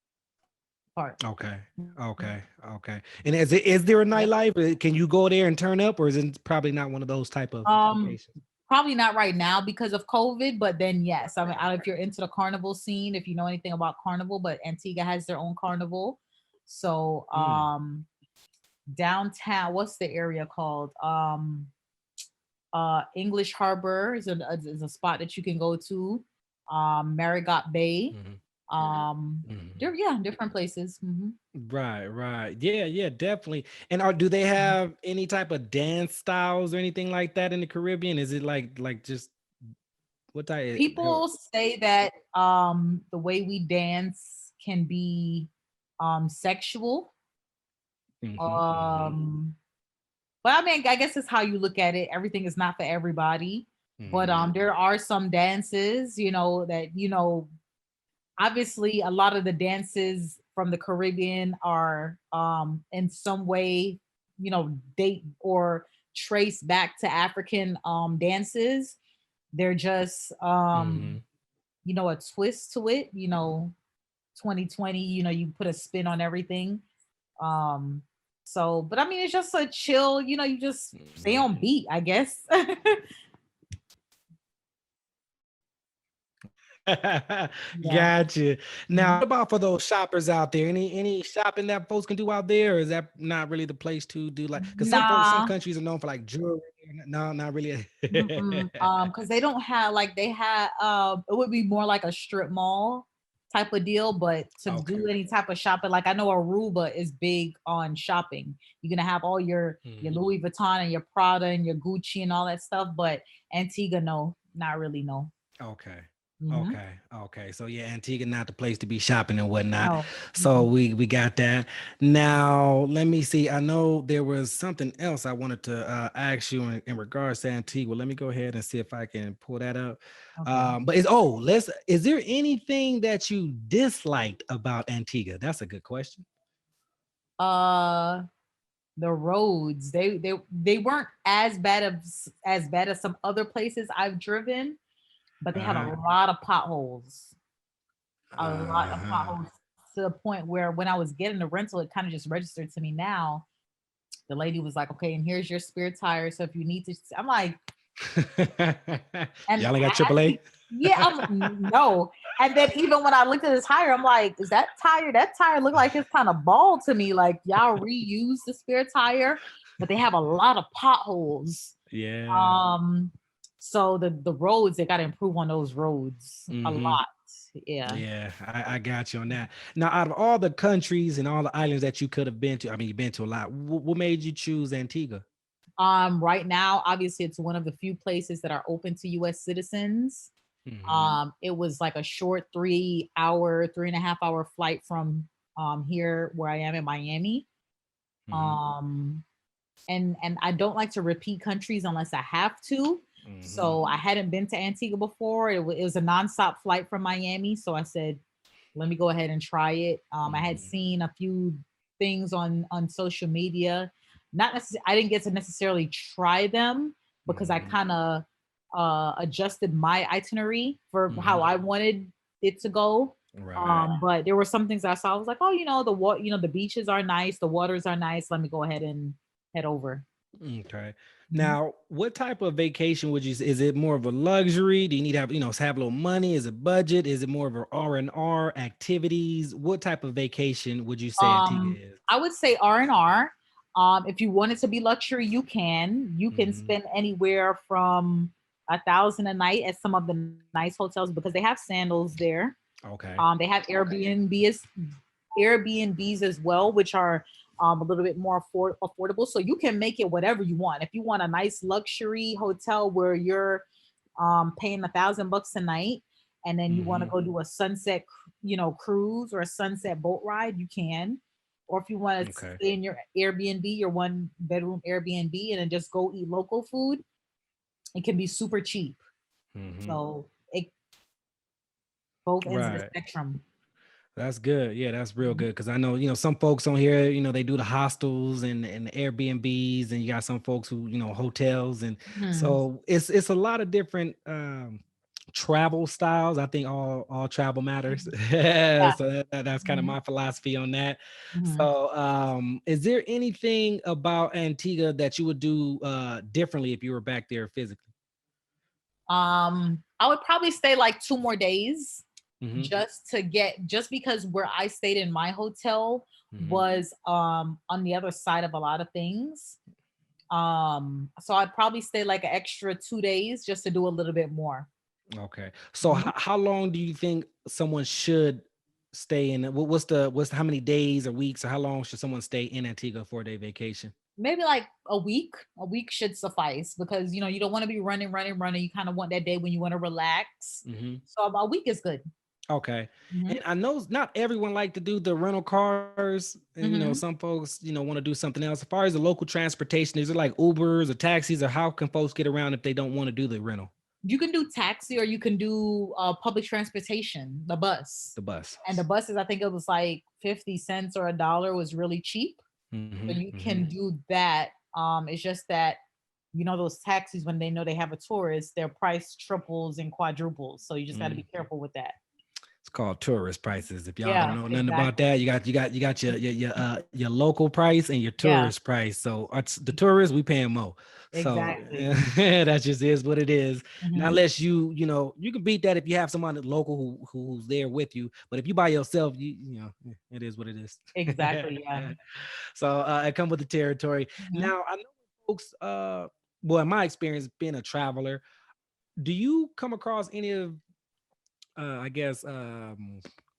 part. Okay, okay, okay. And is there a Yep. nightlife? Can you go there and turn up, or is it probably not one of those type of Um, locations? Probably not right now because of COVID, but then yes, I mean, if you're into the carnival scene, if you know anything about carnival, but Antigua has their own carnival. So, Mm, downtown, what's the area called? English Harbor is a spot that you can go to. Marigot Bay. mhm, There, mhm. yeah, different places. Mhm. Right, right. Yeah, yeah, definitely. And do they have any type of dance styles or anything like that in the Caribbean? Is it like just what type? People say that the way we dance can be sexual. Mm-hmm, mm-hmm, Um but I mean, I guess it's how you look at it. Everything is not for everybody. But mm-hmm, there are some dances, that obviously a lot of the dances from the Caribbean are in some way, date or trace back to African dances. They're just mm-hmm. a twist to it, 2020, you put a spin on everything. Um, so, but I mean, it's just a chill, you just stay on Mhm. beat, I guess. Yeah. Gotcha. Now, Mhm. what about for those shoppers out there? Any shopping that folks can do out there, or is that not really the place to do like? Because some Nah. countries are known for like jewelry. No, not really. Mm-mm. Because they don't have like they had it would be more like a strip mall type of deal, but to Okay. do any type of shopping, like I know Aruba is big on shopping. You're gonna have all your Mhm. Louis Vuitton and your Prada and your Gucci and all that stuff, but Antigua, no, not really, no. Okay. Hmm. Okay. Okay. So yeah, Antigua not the place to be shopping and whatnot. No. So Mm-mm. we got that. Now let me see. I know there was something else I wanted to ask you in regards to Antigua. Let me go ahead and see if I can pull that up. Okay. But is there anything that you disliked about Antigua? That's a good question. Uh the roads, they weren't as bad as some other places I've driven, but they had a Uh-huh. lot of potholes. A lot of Uh-huh. potholes to the point where when I was getting the rental, it kind of just registered to me now. The lady was like, "Okay, and here's your spare tire. So if you need to," I'm like, and Y'all ain't I got had to AAA? be, yeah, no. And then even when I looked at the tire, I'm like, "Is that tire? That tire looked like it's kind of bald to me. Like y'all reuse the spare tire, but they have a lot of potholes." Yeah. Um, so the roads, they got to improve on those roads a Mm-hmm. lot. Yeah. Yeah, I got you on that. Now, out of all the countries and all the islands that you could have been to, I mean, you've been to a lot. What made you choose Antigua? Right now, obviously, it's one of the few places that are open to U.S. citizens. Hmm. It was like a short 3 hour, 3.5 hour flight from here where I am in Miami. Hmm. Um, and I don't like to repeat countries unless I have to. Hmm. So I hadn't been to Antigua before. It was a nonstop flight from Miami. So I said, let me go ahead and try it. I had Hmm. seen a few things on social media. Not necessarily, I didn't get to necessarily try them because I Hmm. kind of adjusted my itinerary for how Mhm. I wanted it to go. Right. But there were some things I saw. I was like, oh, the beaches are nice, the waters are nice. Let me go ahead and head over. Okay. Mhm. Now, what type of vacation would you say? Is it more of a luxury? Do you need to have, have a little money? Is it budget? Is it more of a R&R activities? What type of vacation would you say Antigua is? I would say R&R. If you want it to be luxury, you can. You can Hmm. spend anywhere from 1,000 a night at some of the nice hotels because they have sandals there. Okay. They have Airbnbs as well, which are a little bit more affordable. So you can make it whatever you want. If you want a nice luxury hotel where you're paying $1,000 a night, and then you want to Hmm. go do a sunset, cruise or a sunset boat ride, you can. Or if you want to Okay. stay in your Airbnb, your one bedroom Airbnb, and then just go eat local food, it can be super cheap. Hmm. So it both ends of the Right. spectrum. That's good. Yeah, that's real Mhm. good. Cause I know, some folks on here, they do the hostels and the Airbnbs, and you got some folks who, hotels. And Mhm. so it's a lot of different travel styles. I think all travel matters. So Yeah. that's kind of Mhm. my philosophy on that. Mhm. So is there anything about Antigua that you would do differently if you were back there physically? I would probably stay like 2 more days Hmm. just because where I stayed in my hotel Hmm. was on the other side of a lot of things. So I'd probably stay like an extra 2 days just to do a little bit more. Okay. So Mhm. how long do you think someone should stay in? How many days or weeks or how long should someone stay in Antigua for a day vacation? Maybe like a week. A week should suffice because you don't want to be running, running, running. You kind of want that day when you want to relax. Hmm. So about a week is good. Okay. And Hmm. I know not everyone like to do the rental cars, and Hmm. some folks, want to do something else. As far as the local transportation, is it like Ubers or taxis, or how can folks get around if they don't want to do the rental? You can do taxi or you can do public transportation, the bus. The bus. And the buses, I think it was like 50 cents or $1 was really cheap. Hmm. So you Hmm. can do that. It's just that those taxis when they know they have a tourist, their price triples and quadruples. So you just got to be careful with that. It's called tourist prices. If y'all don't Yeah, know nothing about exactly. that, you got your local price and your Yeah, tourist price. So the tourists, we paying more. So exactly. that just is what it is. Now, Hmm. unless you can beat that if you have someone local who's there with you. But if you by yourself, it is what it is. Exactly. Yeah. So it come with the territory. Hmm. Now I know folks. Well, in my experience, being a traveler, do you come across any of I guess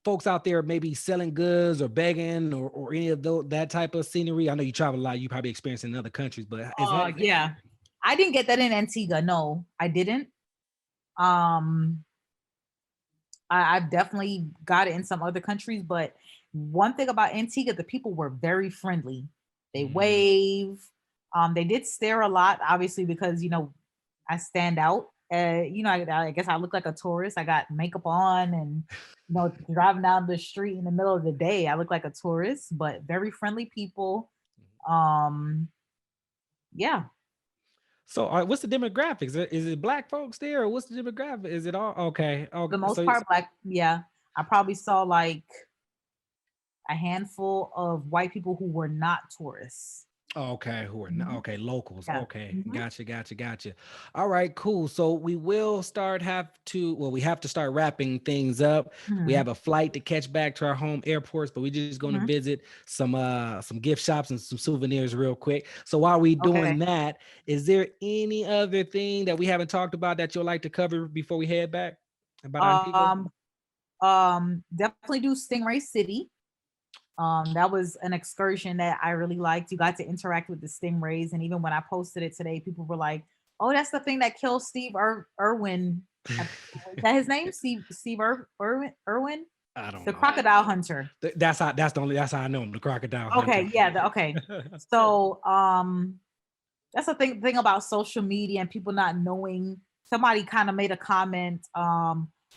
folks out there maybe selling goods or begging or any of that type of scenery? I know you travel a lot, you probably experience it in other countries, but is that Yeah. I didn't get that in Antigua. No, I didn't. Um, I've definitely got it in some other countries, but one thing about Antigua, the people were very friendly. They Mm, wave. They did stare a lot, obviously, because I stand out. I guess I look like a tourist. I got makeup on, and driving down the street in the middle of the day, I look like a tourist. But very friendly people. Um, yeah, so what's the demographics? Is it black folks there, or what's the demographic? Is it all okay? for the Okay, most part, black. Yeah, I probably saw like a handful of white people who were not tourists. okay, who are Mhm. okay, locals. Yeah. Okay, Mhm. gotcha. All right, cool. So we have to start wrapping things up. We Mhm. have a flight to catch back to our home airports, but we're just going to Mhm. visit some gift shops and some souvenirs real quick. So while we doing Okay. that, is there any other thing that we haven't talked about that you'd like to cover before we head back about Antigua? Um, Definitely do Stingray City. That was an excursion that I really liked. You got to interact with the stingrays, and even when I posted it today, people were like, "Oh, that's the thing that killed Steve Irwin." Is that his name? Irwin, I don't the know. crocodile hunter. That's how I know him, the crocodile hunter. Okay, yeah, okay. So, that's the thing about social media and people not knowing. Somebody kind of made a comment.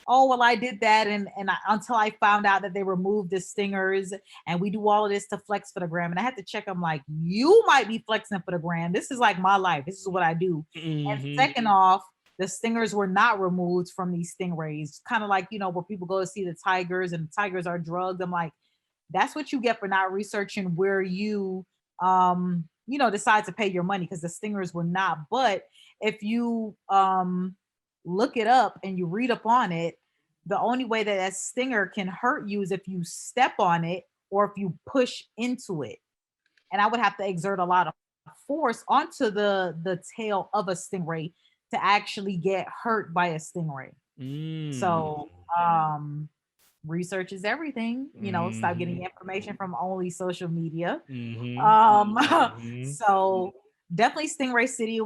Oh well, I did that, until I found out that they removed the stingers, and we do all of this to flex for the gram. And I had to check. I'm like, you might be flexing for the gram. This is like my life. This is what I do. And Hmm. second off, the stingers were not removed from these stingrays. Kind of like, you know, where people go to see the tigers and the tigers are drugged. I'm like, that's what you get for not researching where you know, decide to pay your money, because the stingers were not. But if you look it up and you read up on it, the only way that that stinger can hurt you is if you step on it or if you push into it. And I would have to exert a lot of force onto the tail of a stingray to actually get hurt by a stingray. So research is everything. You know, stop getting information from only social media. So definitely Stingray City. It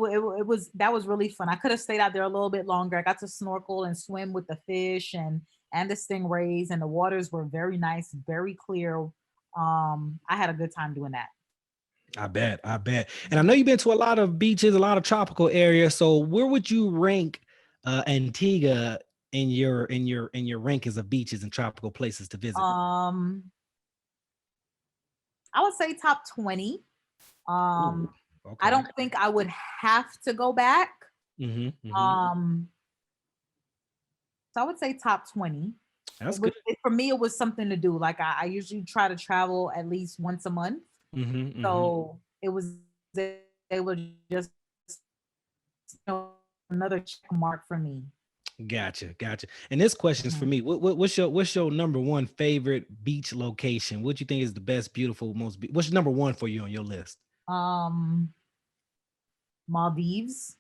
was, that was really fun. I could have stayed out there a little bit longer. I got to snorkel and swim with the fish and the stingrays, and the waters were very nice, very clear. I had a good time doing that. I bet. And I know you've been to a lot of beaches, a lot of tropical areas. So where would you rank Antigua in your rankings of beaches and tropical places to visit? I would say top 20. Okay. I don't think I would have to go back. So I would say top 20. That's good. For me, it was something to do. Like I usually try to travel at least once a month. So it was just, you know, another check mark for me. Gotcha. And this question is for me. What's your number one favorite beach location? What do you think is the best, beautiful, what's number one for you on your list? Maldives.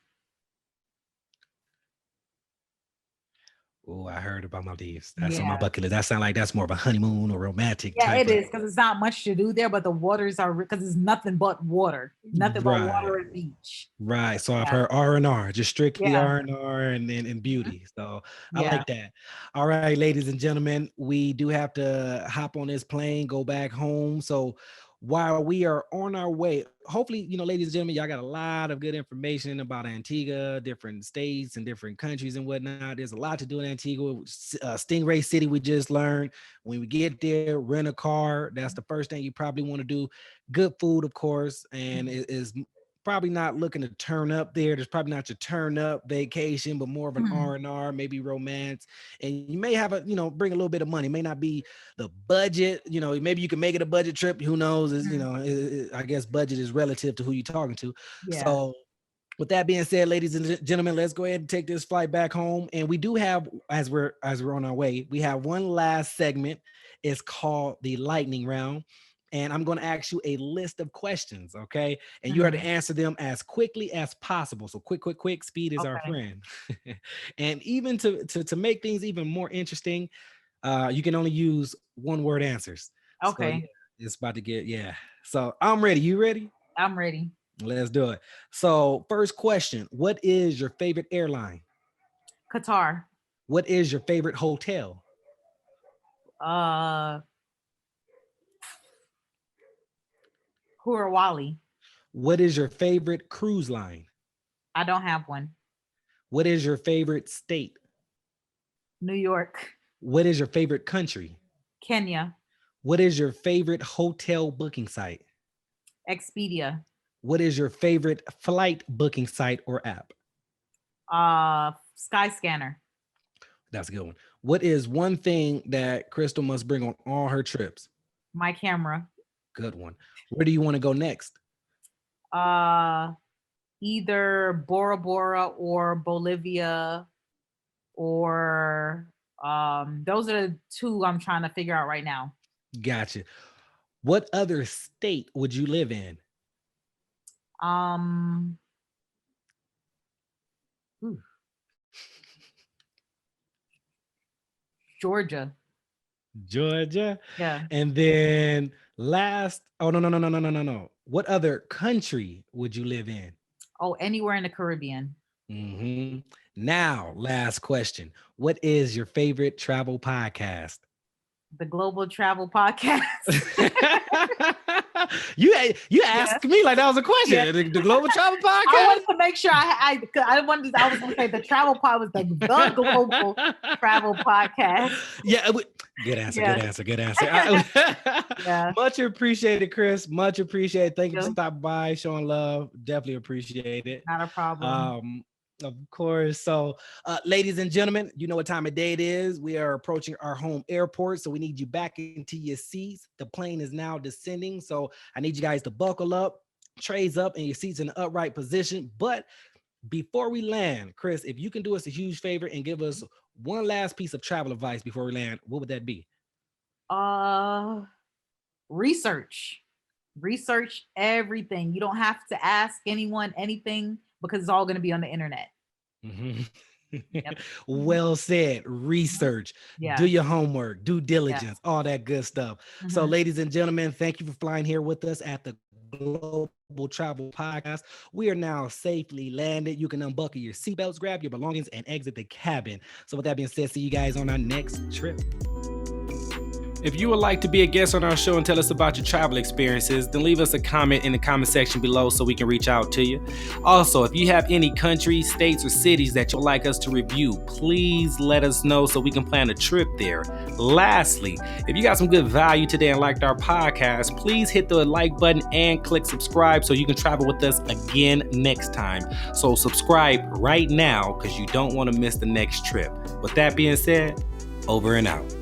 Oh, I heard about Maldives. That's on my bucket list. That sounds like that's more of a honeymoon or romantic. Yeah, it is, because it's not much to do there, but the waters are, because it's nothing but water, but water and beach. Right. So I've heard R&R, just strictly R&R and beauty. So I like that. All right, ladies and gentlemen, we do have to hop on this plane, go back home. So while we are on our way, hopefully, you know, ladies and gentlemen, y'all got a lot of good information about Antigua, different states and different countries and whatnot. There's a lot to do in Antigua. Stingray City, we just learned. When we get there, rent a car. That's the first thing you probably want to do. Good food, of course, and it is probably not looking to turn up there. There's probably not your turn up vacation, but more of an R&R, maybe romance. And you may have bring a little bit of money. It may not be the budget, you know, maybe you can make it a budget trip. Who knows? You know, I guess budget is relative to who you're talking to. So with that being said, ladies and gentlemen, let's go ahead and take this flight back home. And we do have, as we're on our way, we have one last segment. It's called the lightning round. And I'm going to ask you a list of questions, okay? And you are to answer them as quickly as possible. So quick. Speed is our friend. And even to make things even more interesting, you can only use one-word answers. Okay. So, it's about to get, So I'm ready. You ready? I'm ready. Let's do it. So first question, what is your favorite airline? Qatar. What is your favorite hotel? Hurawali. What is your favorite cruise line? I don't have one. What is your favorite state? New York. What is your favorite country? Kenya. What is your favorite hotel booking site? Expedia. What is your favorite flight booking site or app? Skyscanner. That's a good one. What is one thing that Crystal must bring on all her trips? My camera. Good one. Where do you want to go next? Either Bora Bora or Bolivia, or those are the two I'm trying to figure out right now. Gotcha. What other state would you live in? Georgia. Yeah. And then last, no. What other country would you live in? Oh, anywhere in the Caribbean. Now, last question. What is your favorite travel podcast? The Global Travel Podcast. You asked me like that was a question. The Global Travel Podcast. I wanted to make sure I was going to say the travel pod was the Global Travel Podcast. Yeah. Good answer. Much appreciated, Chris. Much appreciated. Thank you for stopping by, showing love. Definitely appreciate it. Not a problem. Of course. So, ladies and gentlemen, you know what time of day it is. We are approaching our home airport, so we need you back into your seats. The plane is now descending, so I need you guys to buckle up, trays up, and your seats in the upright position. But before we land, Chris, if you can do us a huge favor and give us one last piece of travel advice before we land, what would that be? Research. Research everything. You don't have to ask anyone anything because it's all going to be on the internet. Mhm. Yep. Well said. Research, Yeah. do your homework, due Yeah. diligence, all that good stuff. So, Mhm. ladies and gentlemen, thank you for flying here with us at the Global Travel Podcast. We are now safely landed. You can unbuckle your seatbelts, grab your belongings, and exit the cabin. So, with that being said, see you guys on our next trip. If you would like to be a guest on our show and tell us about your travel experiences, then leave us a comment in the comment section below so we can reach out to you. Also, if you have any countries, states, or cities that you'd like us to review, please let us know so we can plan a trip there. Lastly, if you got some good value today and liked our podcast, please hit the like button and click subscribe so you can travel with us again next time. So subscribe right now because you don't want to miss the next trip. With that being said, over and out.